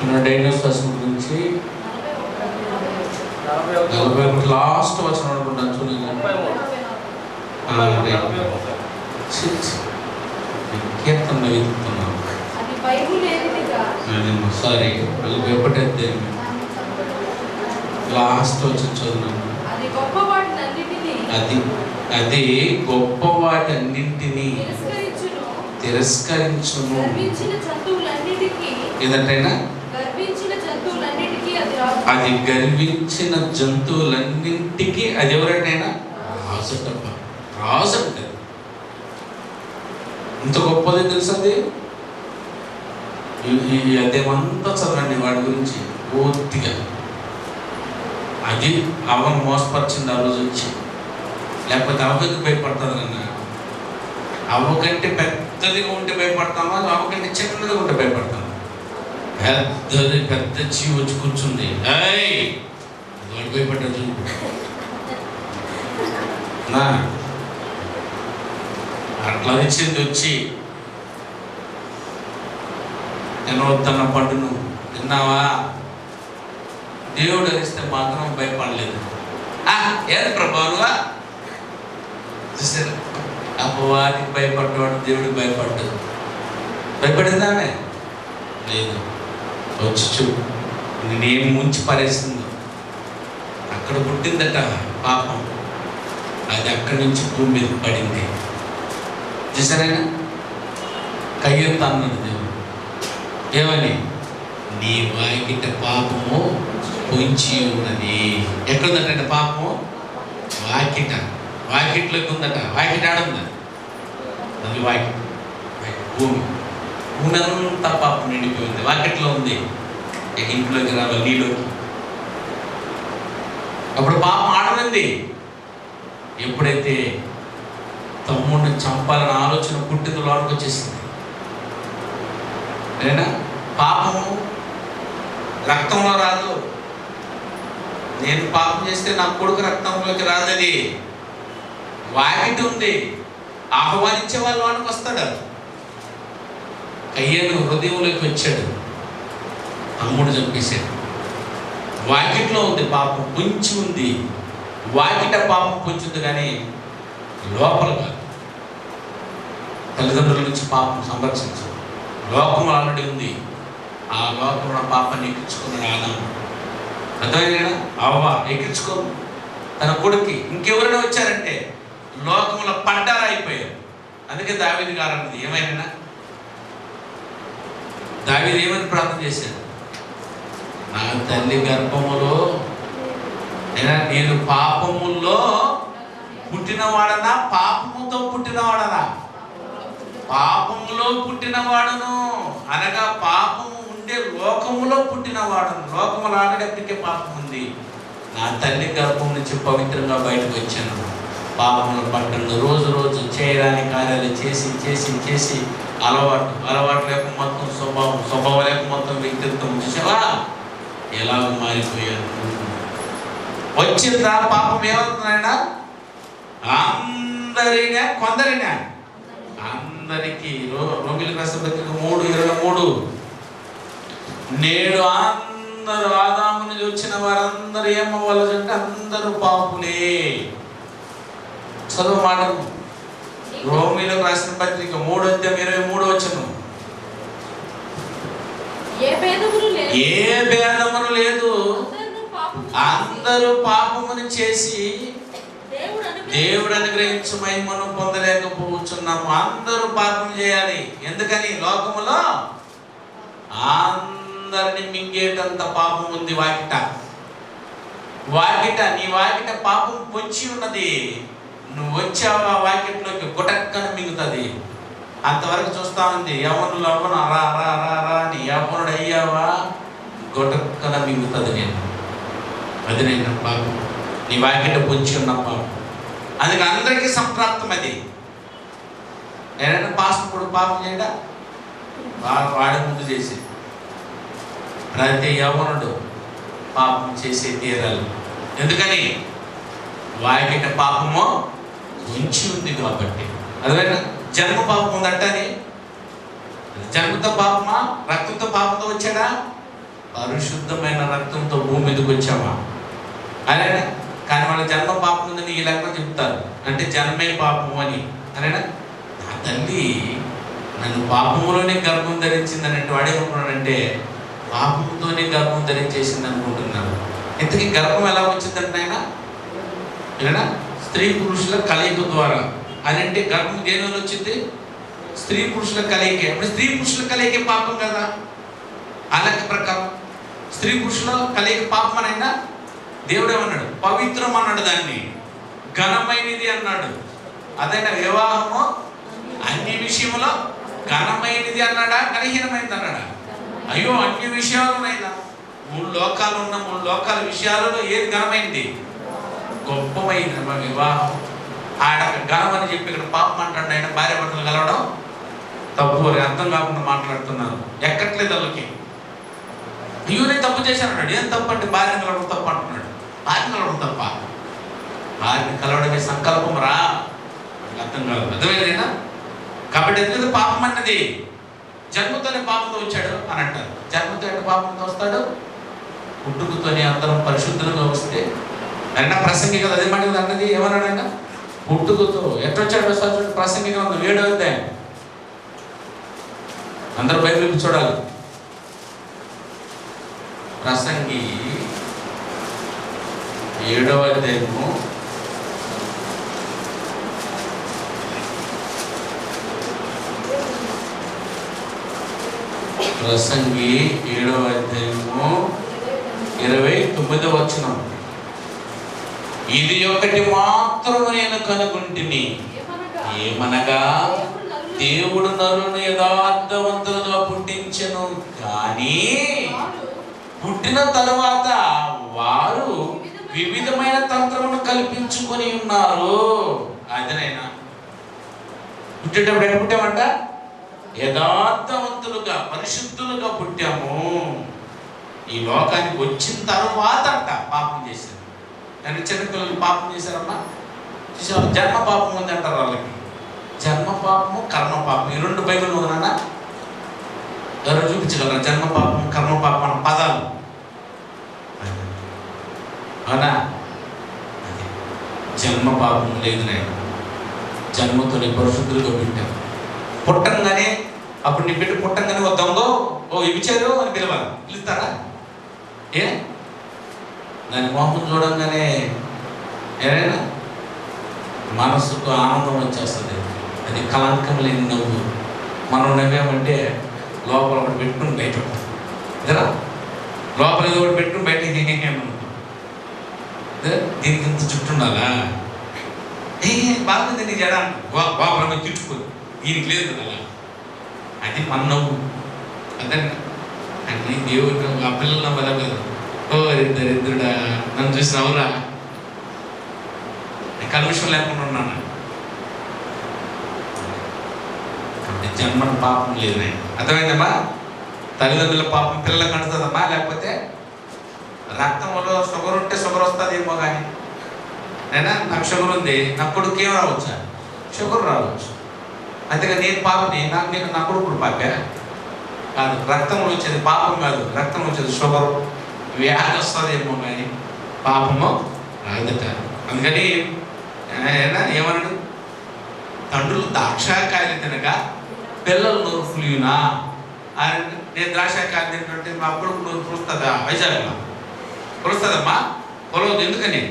నిన్న డైనోసార్స్ గురించి 41 లాస్ట్ వచనం అనుకుంటాను చూడండి. కీర్తన వెతుకుతున్నాను. సారీ ఎప్పటైతే లాస్ట్ వచ్చి చూడండి. అది గొప్ప వాటన్నింటినీ తిరస్కరించును. ఏదంటైనా అది గర్వించిన జంతువులన్నింటికి అది ఎవరైనా రాజటప్ప రాజట. ఇంత గొప్పది తెలుసు అది. అదేమంతా చదవండి వాడి గురించి పూర్తిగా. అది అవను మోసపరిచింది ఆ రోజు వచ్చి. లేకపోతే అవకి భయపడుతుంది కన్నా. అవ్వకంటే పెద్దదిగా ఉంటే భయపడతామా, అవ్వకంటే చిన్నదిగా ఉంటే భయపడతామా? పెద్ద జీవి వచ్చి కూర్చుంది, వాడు భయపడ్డాడు. అట్లా ఇచ్చింది వచ్చి, తినవద్దన్న పండును తిన్నావా? దేవుడు అరిస్తే మాత్రం భయపడలేదు. ఏది ప్రభావా చూసారు? అపవాదికి భయపడ్డవాడు దేవుడికి భయపడ్డాడు. భయపడిందానే లేదు. వచ్చి చూడు నేనేం ముంచి పారేస్తుందో. అక్కడ పుట్టిందట పాపం, అది అక్కడి నుంచి భూమి మీద పడింది. చూసారైనా కయ్యంత అన్నాడు దేవుడు. ఏమని? నీ వాకిట పాపము పొంచి ఉన్నది. ఎక్కడుందట పాపము? వాకిట. వాకిట్లోకి ఉందట. వాకిట ఆడుందా? అది వాకిట భూమి. భూమి అంతా పాపం నిండిపోయింది. వాకిట్లో ఉంది. ఇంట్లోకి రావాలి నీలోకి. అప్పుడు పాపం ఆడనుంది. ఎప్పుడైతే తమ్ముడిని చంపాలన్న ఆలోచన పుట్టిందో లోనికి వచ్చేసింది. నేనా పాపము రక్తంలో రాదు. నేను పాపం చేస్తే నా కొడుకు రక్తంలోకి రాదది. వాకిటి ఉంది. ఆహ్వానించే వాళ్ళు లోనికి వస్తాడు. కయ్యను హృదయంలోకి వచ్చాడు, తమ్ముడు చంపేశాడు. వాకిట్లో ఉంది పాపం, పొంచి ఉంది. వాకిట పాపం పొంచుంది కానీ లోపల కాదు. తల్లిదండ్రుల నుంచి పాపం సంరక్షించు. లోకం ఆల్రెడీ ఉంది. ఆ లోకంలో పాపాన్ని ఎక్కించుకున్నాడు ఆదాము. అర్థమైనా? అవ్వ ఎక్కించుకో తన కొడుక్కి. ఇంకెవరైనా వచ్చారంటే లోకంలో పడ్డారా అయిపోయారు. అందుకే దావీదు గారు అన్నది ఏమైనా, దావీదు ఏమని ప్రార్థన చేశాడు? నా తల్లి గర్భములో నేను పాపముల్లో పుట్టినవాడనా పాపముతో పుట్టినవాడనా? పాపములో పుట్టినవాడును అనగా పాపము ఉండే లోకములో పుట్టినవాడును. లోకములో ఆడేటప్పటికే పాపం ఉంది. నా తల్లి గర్భం నుంచి పవిత్రంగా బయటకు వచ్చాను. పాపములు పట్టను రోజు రోజు చేయరాని కార్యాలు చేసి చేసి చేసి అలవాటు లేక మొత్తం స్వభావం లేక మొత్తం వ్యక్తిత్వం చూసావా ఎలాగ మారిపోయాను. వచ్చిందా పాపం ఏమవుతుందైనా? అందరినే కొందరినే అందరికీ రోమిలకు రాసిన పత్రిక 3:23 నేడు అందరూ ఆదాము నుంచి వచ్చిన వారందరూ ఏమవ్వాలంటే అందరూ పాపులే. చదువు మాట రోమిలకు రాసిన పత్రిక 3:23 ఏ భేదమును లేదు, అందరూ పాపమును చేసి దేవుడు అనుగ్రహించు మహిమను పొందలేకపోతున్నాము. అందరూ పాపం చేయాలి. ఎందుకని? లోకములో అందరిని మింగేటంత పాపం ఉంది. వాకిట నీ వాకిట పాపం పొంచి ఉన్నది. నువ్వు వచ్చావా వాకిట్లోకి గుటక్కన మింగుతుంది. అంతవరకు చూస్తా ఉంది. యవ్వనులు అవ్వను రా రా రా రా అని యవ్వనుడు అయ్యావా గుటక్కన మింగుతుంది. అది నేను పాపం, నీ వాకిట పొంచి ఉన్న పాపం. అందుకే అందరికీ సంప్రాప్తం అది. నేనైనా పాస్పోర్ట్ పాపం చేయడా వాడి ముందు చేసి ప్రతి యవ్వనుడు పాపం చేసే తీరాలి. ఎందుకని? వాకిట పాపము ఉంచి ఉంది కాబట్టి. అదేనా జన్మ పాపం ఉందంటని జన్మతో పాపమా, రక్తంతో పాపంతో వచ్చాడా? పరిశుద్ధమైన రక్తంతో భూమి మీదకి వచ్చామా? అదేనా? కానీ వాళ్ళ జన్మ పాపం ఉందని ఈ లెక్క చెప్తారు. అంటే జన్మే పాపము అని. అదేనా? నా తల్లి నన్ను పాపములోనే గర్భం ధరించిందని అంటే వాడేమనుకున్నాడంటే పాపంతోనే గర్భం ధరించేసింది అనుకుంటున్నాడు. ఇంతకీ గర్భం ఎలా వచ్చిందంటే ఆయన స్త్రీ పురుషుల కలయిక ద్వారా. అదంటే గర్భం దేని వల్ల వచ్చింది? స్త్రీ పురుషుల కలయికే. స్త్రీ పురుషుల కలయికే పాపం కదా. ఆ లెక్క ప్రకారం స్త్రీ పురుషుల కలయిక పాపం అని అయినా దేవుడు ఏమన్నాడు? పవిత్రం అన్నాడు, దాన్ని ఘనమైనది అన్నాడు. అదైనా వివాహము అన్ని విషయంలో ఘనమైనది అన్నాడా, ఘనహీనమైనది అన్నాడా? అయ్యో అన్ని విషయాలనైనా 3 లోకాలు ఉన్న 3 లోకాల విషయాలలో ఏది ఘనమైంది? గొప్పమైంది మా వివాహం. ఆడ ఘనం అని చెప్పి ఇక్కడ పాపం అంటాడు. ఆయన భార్య భర్తలు కలవడం తప్పు అని అర్థం కాకుండా మాట్లాడుతున్నారు. ఎక్కట్లేదు వాళ్ళకి. అయ్యో నేను తప్పు చేశాను అన్నాడు. ఏం తప్పు అంటే భార్యను కలవడం తప్పు అంటున్నాడు. భార్యను కలవడం తప్ప? భార్యను కలవడమే సంకల్పం రా, అర్థం కాదు. అర్థమైందేనా? కాబట్టి ఎందుకంటే పాపం అన్నది జన్మతోనే పాపంతో వచ్చాడు అని అంటారు. జన్మతో ఎట్లా పాపంతో వస్తాడు? పుట్టుకతోనే అందరం పరిశుద్ధులుగా వస్తే. అయినా ప్రసంగి కదా అదే మాట అన్నది. ఏమన్నాడు ఆయన? పుట్టుకతో ఎట్లొచ్చాడు? ప్రసంగి 7వ అధ్యాయం. అందరూ బైబిల్ చూడాలి. ప్రసంగి 7వ అధ్యాయము ప్రసంగి 7వ అధ్యాయము 29వ వచనం. ఇది ఒకటి మాత్రం నేను కనుగొంటిని, ఏమనగా దేవుడు నరుని యథార్థవంతులుగా పుట్టించెను, కానీ పుట్టిన తరువాత వారు వివిధమైన తంత్రమును కల్పించుకొని ఉన్నారు. అదేనైనా పుట్టేటప్పుడు ఎక్కడ పుట్టామంట? యథార్థవంతులుగా పరిశుద్ధులుగా పుట్టాము. ఈ లోకానికి వచ్చిన తరువాత అంట పాపం చేశారు. కానీ చిన్నపిల్లలు పాపం చేశారమ్మా. చూసారు? జన్మ పాపం ఉంది అంటారు వాళ్ళకి. జన్మ పాపము, కర్మ పాపం, ఈ 2 బైబిల్ ఉందన్నా ఎవరు చూపించగలరా? జన్మ పాపం, కర్మ పాపం అన్న పదాలు. అవునా? జన్మ పాపం లేదు. నేను జన్మతోనే పరిశుద్ధులుగా పెట్టాను. పుట్టంగానే అప్పుడు నీ బిడ్డ పుట్టంగానే ఓ దొంగ, ఓ ఇవిచారు అని పిలుస్తారా? ఏ దాని మొహం చూడంగానే ఏదైనా మనసుకు ఆనందం వచ్చేస్తుంది. అది కళంకం లేని నవ్వు. మనం నవ్వామంటే లోపల ఒకటి పెట్టుకుని బయట కదా, లోపల ఏదో ఒకటి పెట్టుకుని బయట దీనికి ఇంత చుట్టూ ఉండాలా? బాగుంది నీ జడ బాబు తిట్టుకోదు, దీనికి లేదు అలా. అది మన నవ్వు. అదే అన్ని దేవుడు ఆ పిల్లలు నవ్వలేదు. ఓ దరిద్రుడా నన్ను చూసి నవ్వురా, కల్మషం లేకుండా ఉన్నాను. జన్మన పాపం లేదు. నేను అర్థమైందమ్మా? తల్లిదండ్రుల పాపం పిల్లలకు అంటుతుందమ్మా. లేకపోతే రక్తంలో షుగర్ ఉంటే షుగర్ వస్తుందేమో. కానీ నేనా నాకు షుగర్ ఉంది, నా కొడుకు ఏం రావచ్చా? షుగర్ రావచ్చు. అంతేగా నేను పాపని, నా కొడుకుడు పాపే కాదు. రక్తంలో వచ్చేది పాపం కాదు, రక్తంలో వచ్చేది షుగర్, వ్యాధి వస్తుందేమో కానీ పాపము రాదట. అందుకని ఏమన్నాడు, తండ్రులు ద్రాక్షకాయలు తినగా పిల్లలు నోరు పులియునా అని. నేను ద్రాక్షకాయలు తింటుంటే మా కొడుకు నోరు పులుస్తుందా? వైజాగ్లో పులుస్తుందమ్మా, పొలవద్దు. ఎందుకని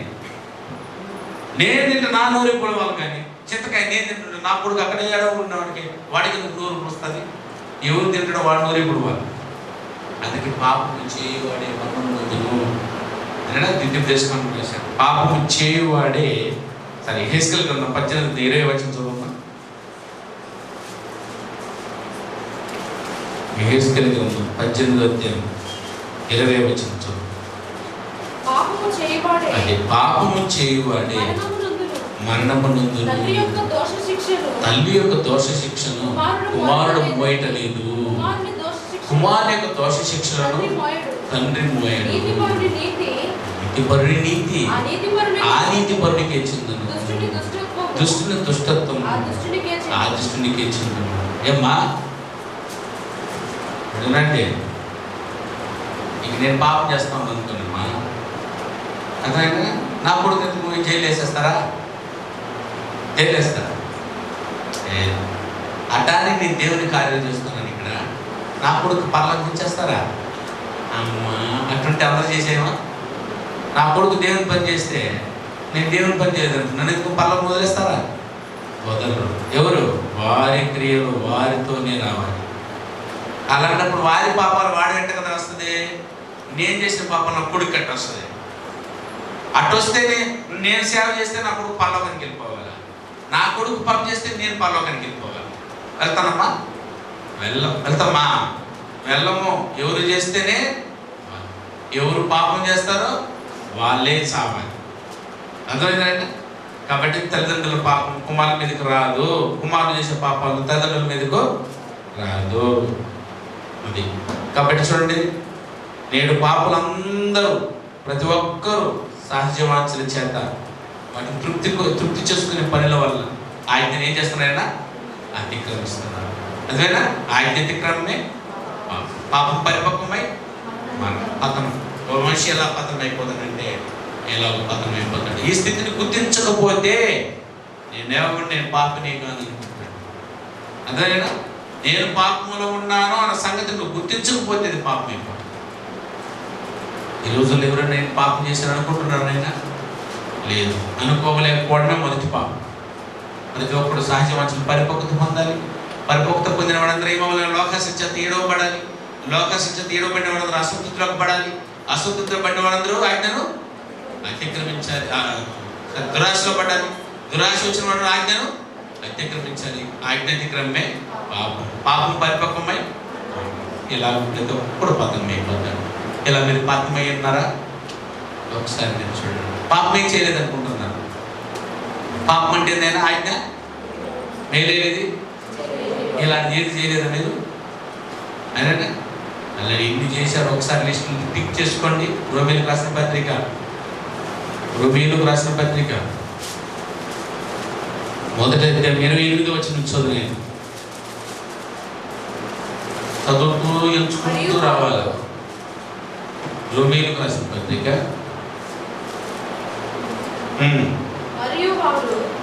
నేను తింటే నా నోరు పొలవాలి, కానీ చింతకాయ నేను తింటుంటే నా కొడుకు అక్కడ ఏడో ఉన్నవాడికి వాడికి నోరు పులుస్తుంది. ఎవరు తింటాడో వాడు నోరు పొలవాలి. అందుకే పాపము చేయవాడే మరణము దిద్దు చేసుకొని చేశాడు. పాపము చేయువాడే. సరే, హెస్కేల్ గ్రంథం 18:20 వచనం చదువుమా. హెస్కేల్ గ్రంథం 18:20 వచనం చదువు. అదే పాపము చేయువాడే మరణమునందును, తల్లి యొక్క దోష శిక్షను కుమారుడు మోయటలేదు, కుమారుని యొక్క దోష శిక్షలను తండ్రి మోయడు. నీతిపరుని నీతి ఆ నీతిపరునికి చెందును, దుష్టుని దుష్టత్వం ఆ దుష్టునికే చెందును. ఏమ్మా అంటే ఇక నేను పాపం చేస్తాను అనుకున్నామ్మా, అర్థమైనా నా కొడుకు నువ్వు జైలు వేసేస్తారా? జైలు వేస్తారా? అడ్డాన్ని నేను దేవుని కార్యాలు చేస్తున్నాను ఇక్కడ, నా కొడుకు పర్లంకించేస్తారా? అమ్మా అటువంటి అందరూ చేసేమా? నా కొడుకు దేవుని పని చేస్తే నేను దేవుని పని చేయలేదు, నన్ను ఎందుకు పర్లం వదిలేస్తారా? వదలరు. ఎవరు? వారి క్రియలు వారితోనే రావాలి. అలాంటప్పుడు వారి పాపాలు వాడి వెంట కదా వస్తుంది, నేను చేసిన పాపం నా కొడుకు కట్ట వస్తుంది. అటు వస్తేనే నేను సేవ చేస్తే నా కొడుకు పరలోకానికి వెళ్ళిపోవాలి, నా కొడుకు పని చేస్తే నేను పరలోకానికి వెళ్ళిపోవాలి. వెళ్తానమ్మా? వెళ్తామా? వెళ్ళము. ఎవరు చేస్తేనే, ఎవరు పాపం చేస్తారో వాళ్ళే సావాలి. అర్థమైందండి? కాబట్టి తల్లిదండ్రుల పాపం కుమారుల మీదకి రాదు, కుమారులు చేసే పాపాలు తల్లిదండ్రుల మీదకు రాదు. అది కాబట్టి చూడండి, నేడు పాపులందరూ ప్రతి ఒక్కరూ సహజవాంఛల చేత వాటిని తృప్తి చేసుకునే పనుల వల్ల ఆయన ఏం చేస్తున్నారైనా అతిక్రమిస్తున్నారు. అదేనా ఆయన అతిక్రమమే పాపం పరిపక్వమై మన పతనం. మనిషి ఎలా పతనం అయిపోతాడంటే ఎలా పతనం అయిపోతాడు. ఈ స్థితిని గుర్తించకపోతే నేను పాపనే కాదు అనుకుంటున్నాను. అదేనా నేను పాపంలో ఉన్నాను అన్న సంగతి నువ్వు గుర్తించకపోతే అది పాపం అయిపోతుంది. ఈ రోజుల్లో ఎవరైనా నేను పాపం చేశాను అనుకుంటున్నారైనా? లేదు. అనుకోలేకపోవడమే మొదటి పాపం. ప్రతి ఒక్కడు సహజ వాంఛలు పరిపక్వత పొందాలి. పరిపక్వత పొందిన వాడందరూ ఏమవ్వాలి? లోకశిక్ష తీయడబడాలి. లోకశిక్ష తీయడబడిన వాడందరూ అసంతృప్తిలోకి పడాలి. అసంతృప్తిలో పడిన వారందరూ ఆజ్ఞను అతిక్రమించాలి. దురాశలో పడాలి. దురాశ వచ్చిన వాడు ఆజ్ఞను అతిక్రమించాలి. ఆజ్ఞ అతిక్రమమే పాపం. పాపం పరిపక్వమై ఇలా ప్రతి ఒక్కడు పతనం అయిపోతాడు. ఇలా మీరు పాపమై ఉన్నారా? ఒకసారి మీరు చూడండి. పాపం ఏం చేయలేదు అనుకుంటున్నారు. పాపం అంటే ఏదైనా ఆజ్ఞ మేలేది ఇలాంటి ఏది చేయలేదా మీరు? అయినా అలా ఎన్ని చేశారు ఒకసారి లిస్ట్ టిక్ చేసుకోండి. రోమీలకు రాసిన పత్రిక మొదటి 28 వచ్చిన చదువు చదువుతూ ఎంచుకుంటూ రావాలి. రోమీలకు రాసిన పత్రిక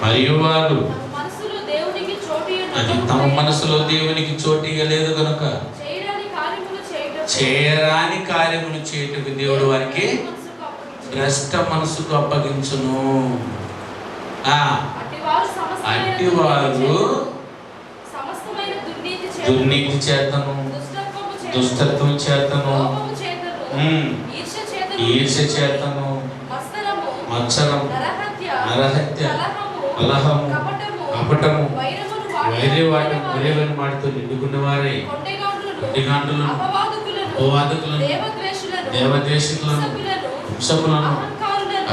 మరియు వారు అది తమ మనసులో దేవునికి చోటు ఇవ్వలేదు కనుక చేయరాని కార్యములు చేయుటకు దేవుడు వారికి భ్రష్ట మనసుకు అప్పగించును. అట్టివారు దుర్నీతి చేతను, దుష్టత్వం చేతను, ఈర్ష్య చేతను, మత్సరం, నరహత్య, కలహము, కపటము, వైరవాని మాటతో నిండుకున్న వారే కొట్టిగాండులను, అపవాదకులను, దేవద్వేషకులను, హింసకులను,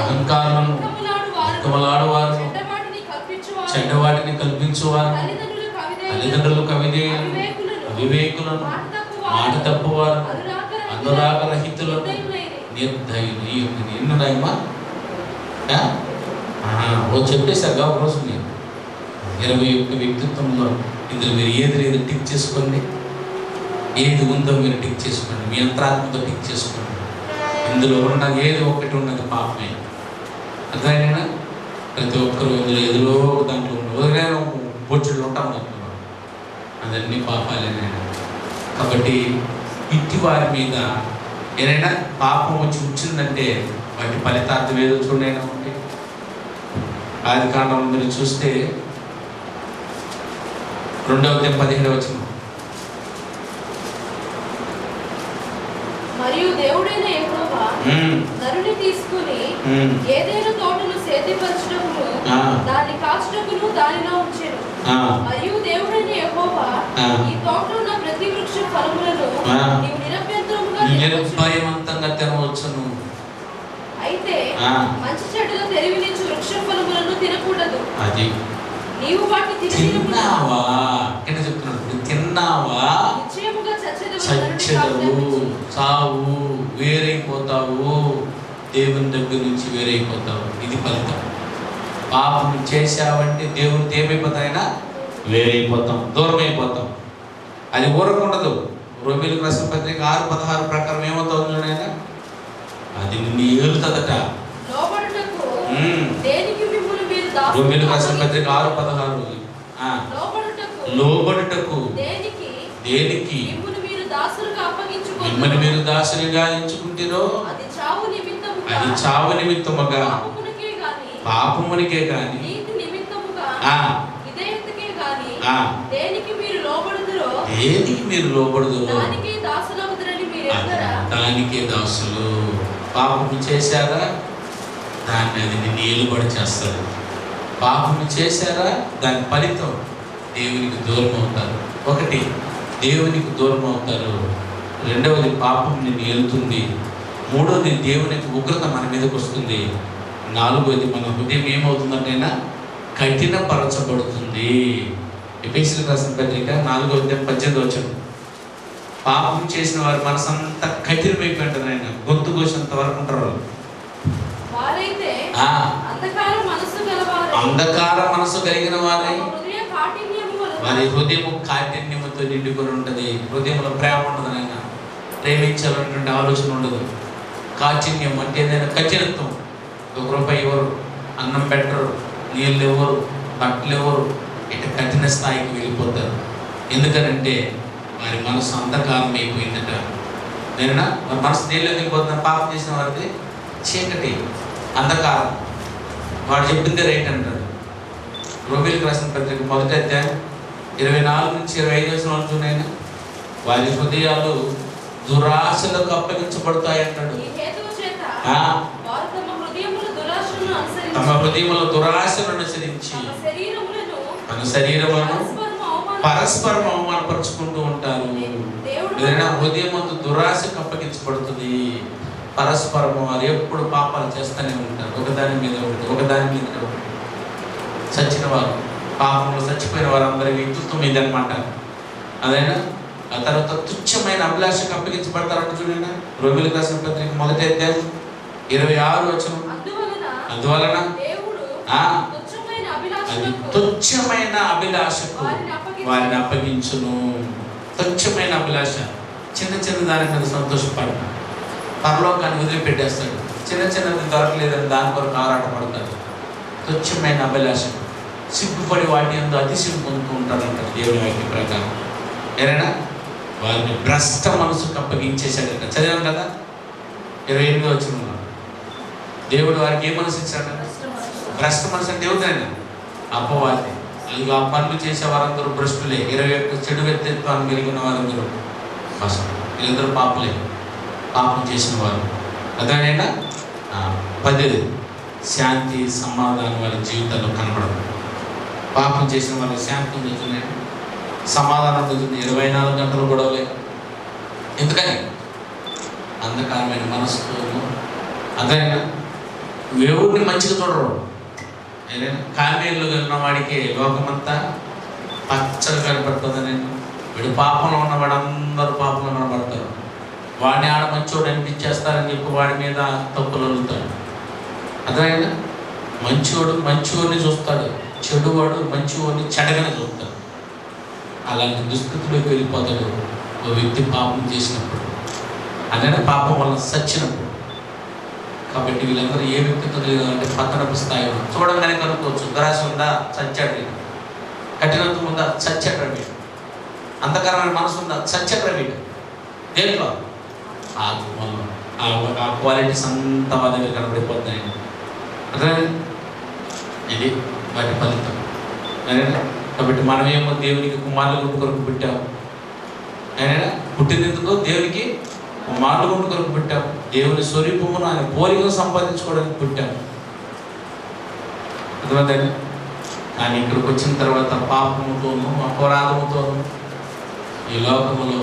అహంకారులను, కమలాడువారు, చెడ్డవాటిని కల్పించువారు, తల్లిదండ్రులకు అవివేకులను, మాట తప్పువారు, అనురాగరహితులను, నిర్దయులు. ఎన్నున్నాయమ్మా? ఓ చెప్పేశారుగా ఒక రోజు నేను 21 వ్యక్తిత్వంలో ఇందులో మీరు ఏది లేదు టిక్ చేసుకోండి, ఏది ఉందో మీరు టిక్ చేసుకోండి, మీ అంతరాత్మతో టిక్ చేసుకోండి. ఇందులో ఉన్న ఏది ఒకటి ఉన్నది పాపమే. అర్థమైనా ప్రతి ఒక్కరు ఇందులో ఏదో దాంట్లో వదిలే బొచ్చులు ఉంటాం దాంట్లో, అదన్నీ పాపాలేనైనా. కాబట్టి ఇట్టి వారి మీద ఏదైనా పాపం వచ్చి వచ్చిందంటే వాటి ఫలితార్థం ఏదో చూడైనా ఉంటే ఆదికాండం మీరు చూస్తే 2:17 మరియు దేవుడైన యెహోవా నరుని తీసుకుని ఏదైనా తోటను సేద్యపరచుటకును దాన్ని కాచుటకును దానిలో ఉంచెను. మరియు దేవుడైన యెహోవా ఈ తోటలో ఉన్న ప్రతి వృక్ష ఫలములను నీవు నిర్భయవంతంగా తినవచ్చును. అయితే మంచి చెడుల తెలివినిచ్చు వృక్ష ఫలములను తినకూడదు. అది నీవు వాటిని తిన్నావా అంటే చెప్తున్నాడు, తిన్నావా చచ్చెదవు, చావు, వేరైపోతావు, దేవుని దగ్గర నుంచి వేరైపోతావు. ఇది ఫలితం. పాపం చేసావంటే దేవునితో ఏమైపోతాయినా వేరైపోతాం, దూరం అయిపోతాం. అది ఊరకుండదు. రోమీయులకు రాసిన పత్రిక 6:16 ప్రకారం ఏమవుతావు చూడైనా, అది నిన్ను ఏలుతుందట. రోమీయులకు రాసిన పత్రిక 6:16 లోబడుటకు దేనికి మిమ్మల్ని మీరు దాసులుగా ఎంచుకుంటారో అది చావు నిమిత్తముగా, పాపమునికే గాని దేనికి మీరు లోబడుదురో దానికే దాసులు. పాపము చేశారా దాన్ని అది నిన్ను ఏలుబడి చేస్తారు. పాపము చేశారా దాని ఫలితం దేవునికి దూరం అవుతారు. ఒకటి దేవునికి దూరం అవుతారు, రెండవది పాపం నిన్ను ఏలుతుంది, మూడవది దేవునికి ఉగ్రత మన మీదకి వస్తుంది, నాలుగవది మన హృదయం ఏమవుతుందంటేనా కఠినపరచబడుతుంది. ఎఫెసీయులకు రాసిన పత్రిక 4:18 పాపం చేసిన వారి మనసంతా కఠినమైపోయింటారు. ఆయన గొంతు కోసినంత వరకు ఉంటారు. అంధకార మనసు కలిగిన వారై వారి హృదయము కాఠిన్యముతో నిండుకొని ఉంటుంది. హృదయంలో ప్రేమ ఉండదు, ఆయన ప్రేమించాలనేటువంటి ఆలోచన ఉండదు. కాఠిన్యం అంటే ఏదైనా కఠినత్వం. ₹1 ఇవ్వరు, అన్నం పెట్టరు, నీళ్ళు ఇవ్వరు, బట్టలు ఇవ్వరు, ఇటు కఠిన స్థాయికి వెళ్ళిపోతారు. ఎందుకనంటే వారి మనసు అంధకారం అయిపోయిందట. నేనా వారి మనసు నీళ్ళు వెళ్ళిపోతున్నా. పాపం చేసిన వారికి చీకటి, అంధకారం. వాడు చెప్పిందే రైట్ అంటాడు. రోమీయులకు రాసిన పత్రిక 1:24-25 వారి హృదయాలు దురాశలకు అప్పగించబడతాయి అంటాడు. తమ హృదయముల దురాశలను అనుసరించి తన శరీరములను పరస్పరం అవమానపరుచుకుంటూ ఉంటారు. ఏదైనా హృదయం దురాశకు అప్పగించబడుతుంది. పరస్పరము వారు ఎప్పుడు పాపాలు చేస్తూనే ఉంటారు, ఒకదాని మీద ఒకటి, ఒకదాని మీద ఒకటి. చచ్చిన వారు, పాపంలో చచ్చిపోయిన వారందరి వ్యక్తిత్వం ఇదనమాట. అదైనా ఆ తర్వాత తుచ్చమైన అభిలాషకు అప్పగించబడతారంట. చూడండి రోమీయులకు రాసిన పత్రిక 1:26 అందువలన తుచ్చమైన అభిలాషకు వారిని అప్పగించును. తుచ్చమైన అభిలాష, చిన్న చిన్న దాని మీద సంతోషపడతారు, పరలోకాన్ని వదిలిపెట్టేస్తాడు. చిన్న చిన్నది దొరకలేదని దాని కొరకు ఆరాటపడతాడు. తుచ్చమైన అభిలాష, సిగ్గుపడి వాటి అందు అతిశయం పొందుతూ ఉంటారంట దేవుని వాక్య ప్రకారం. ఏదైనా వారిని భ్రష్ట మనసుకు అప్పగించేశాడట. చదివాం కదా 28 దేవుడు వారికి ఏ మనసు ఇచ్చాడ? భ్రష్ట మనసు అంటే ఎవరిదైనా అపవాది. అది ఆ పనులు చేసే వారందరూ భ్రష్టులే. 21 చెడు వ్యక్తిత్వాన్ని కలిగిన వారందరూ వీళ్ళందరూ పాపలే, పాపం చేసిన వారు. అదేనా 10 శాంతి సమాధానం వారి జీవితాల్లో కనబడదు. పాపం చేసిన వారికి శాంతి ఉంటుంది, సమాధానం ఉంటుంది. 24 గంటలు గొడవలే. ఎందుకని? అంధకారమైన మనసుతో. అదేనా దేవుడిని మంచిగా చూడరు. ఏదైనా కామేళ్ళు ఉన్న వాడికి లోకమంతా పచ్చగా కనపడుతుందని, వీడు పాపంలో ఉన్నవాడు అందరూ పాపంలో కనబడతారు. వాడిని ఆడ మంచోడు అనిపించేస్తారని చెప్పి వాడి మీద తప్పులు వదులుతాడు. అదేనా మంచివాడు మంచివాడిని చూస్తాడు, చెడువాడు మంచివాడిని చెడగని చూస్తాడు. అలాంటి దుస్థితిలోకి వెళ్ళిపోతాడు ఓ వ్యక్తి పాపం చేసినప్పుడు, అలానే పాపం వల్ల సచ్చినప్పుడు. కాబట్టి వీళ్ళందరూ ఏ వ్యక్తితో అంటే పతనపు స్థాయిలో చూడంగానే కనుక్కోవచ్చు. దురాశ ఉందా, చచ్చాడు వీడు. కఠినత్వం ఉందా, చచ్చాడు వీడు. అంతకరమైన మనసు ఉందా, చచ్చాడు వీడు. దేంట్లో ఆ గుణంలో ఆ క్వాలిటీస్ అంతా వాళ్ళ దగ్గర కనబడిపోతున్నాయి. అదే ఇది వాటి ఫలితం. కాబట్టి మనమేమో దేవునికి కుమారుల కొరకు పుట్టాం. అయినా పుట్టినందుకు దేవునికి కుమారుల కొరకు పుట్టాం. దేవుని స్వరూపమును ఆయన పోలికను సంపాదించుకోవడానికి పుట్టాం. అర్థమైందండి. కానీ ఇక్కడికి వచ్చిన తర్వాత పాపముతోనూ అపరాధముతోనూ ఈ లోకములో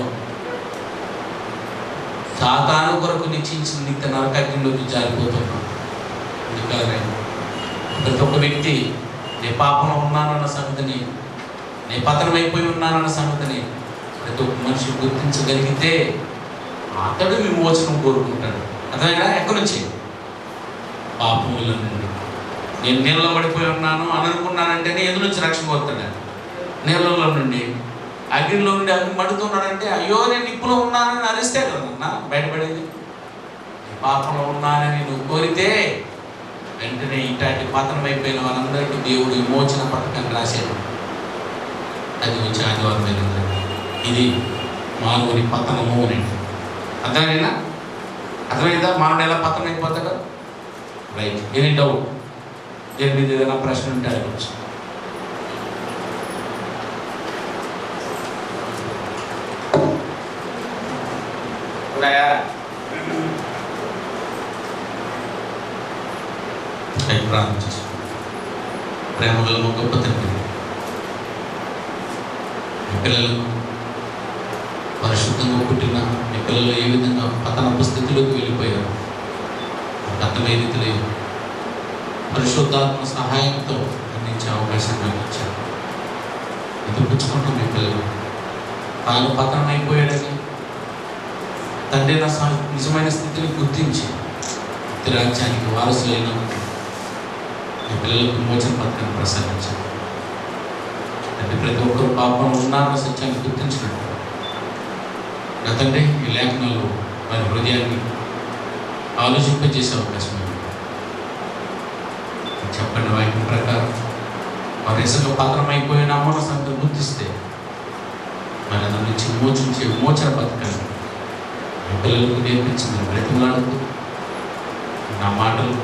సాతాను కొరకు నిశ్చయించిన నిత్య నరకాగ్నిలోకి జారిపోతున్నాం. అందుకనే ప్రతి ఒక్క వ్యక్తి నే పాపంలో ఉన్నానన్న సంగతిని, నే పతనమైపోయి ఉన్నానన్న సంగతిని ప్రతి ఒక్క మనిషి గుర్తించగలిగితే అతడు విమోచనం కోరుకుంటాడు. అర్థమైనా? ఎక్కడి నుంచి? పాపముల నుండి. నేను నీళ్ళలో పడిపోయి ఉన్నాను అని అనుకున్నానంటేనే ఎందు నుంచి రక్షణ కోరుతాడు. నీళ్ళలో నుండి, అగ్నిలో నుండి అగ్ని మడుతున్నాడంటే అయ్యో నేను నిప్పులో ఉన్నానని అరిస్తే కదన్నా బయటపడేది. పాపంలో ఉన్నానని నువ్వు కోరితే వెంటనే ఇట్లాంటి పతనం అయిపోయిన వాళ్ళందరికీ దేవుడు విమోచన పథకాన్ని రాశాడు. అది వచ్చి ఆదివారం మీద. ఇది మానవుని పతనము అని. అర్థమైనా? అర్థమైందా? మానవుడు ఎలా పతనం అయిపోతాడు? రైట్. Any doubt? దీని మీద ఏదైనా ప్రశ్న ఉంటే అడగచ్చు. ప్రేమ గల గొప్ప తండ్రి, మీ పిల్లలకు పరిశుద్ధంగా పుట్టిన మీ పిల్లలు ఏ విధంగా పతనపు స్థితిలోకి వెళ్ళిపోయారు, పతనమే రీతిలో పరిశుద్ధాత్మ సహాయంతో అందించే అవకాశం నాకు ఇచ్చారు. ఇది పుచ్చుకుంటాం. మీ పిల్లలు తాను పతనం అయిపోయాడని తండ్రి నా నిజమైన స్థితిని గుర్తించి రాజ్యానికి వారసులైన మీ పిల్లలకు విమోచన పథకాన్ని ప్రసాదించారు. అంటే ప్రతి ఒక్కరు పాపంలో ఉన్నారన్న సత్యాన్ని గుర్తించినట్టు నా తండ్రి ఈ లేఖనాలు వారి హృదయాన్ని ఆలోచింపజేసే అవకాశం చెప్పండి. వాక్యం ప్రకారం వారి రిసంలో పాత్రమైపోయిన అమ్మన సంగతి గుర్తిస్తే మరి దాని నుంచి విమోచించే విమోచన పథకాన్ని మీ పిల్లలకు నేర్పించింది బ్రతిమలాడుతూ నా మాటలు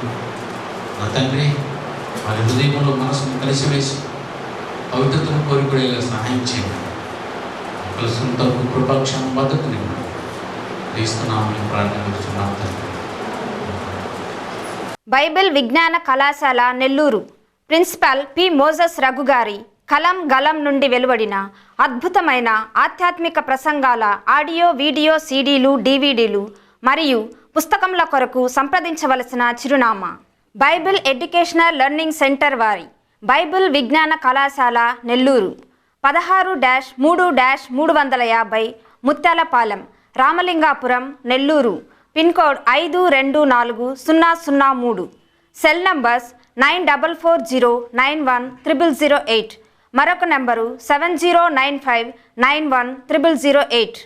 నా తండ్రి వారి హృదయంలో మనసును కలిసివేసి పవిత్రతను కోరికడేలా సహాయం చేయండి. కలిసినంత కృపాక్షాన్ని మద్దతుని తీస్తున్నామని ప్రార్థిస్తున్నాం తండ్రి. బైబిల్ విజ్ఞాన కళాశాల నెల్లూరు ప్రిన్సిపాల్ పి మోజస్ రఘు గారి కలం గలం నుండి వెలువడిన అద్భుతమైన ఆధ్యాత్మిక ప్రసంగాల ఆడియో వీడియో సీడీలు డివిడీలు మరియు పుస్తకముల కొరకు సంప్రదించవలసిన చిరునామా బైబిల్ ఎడ్యుకేషనల్ లెర్నింగ్ సెంటర్ వారి బైబిల్ విజ్ఞాన కళాశాల Nellore 16-3-350 Muthyalapalem Ramalingapuram Nellore pin code 524003. Cell numbers 9440910008. మరొక నెంబరు 7095910008.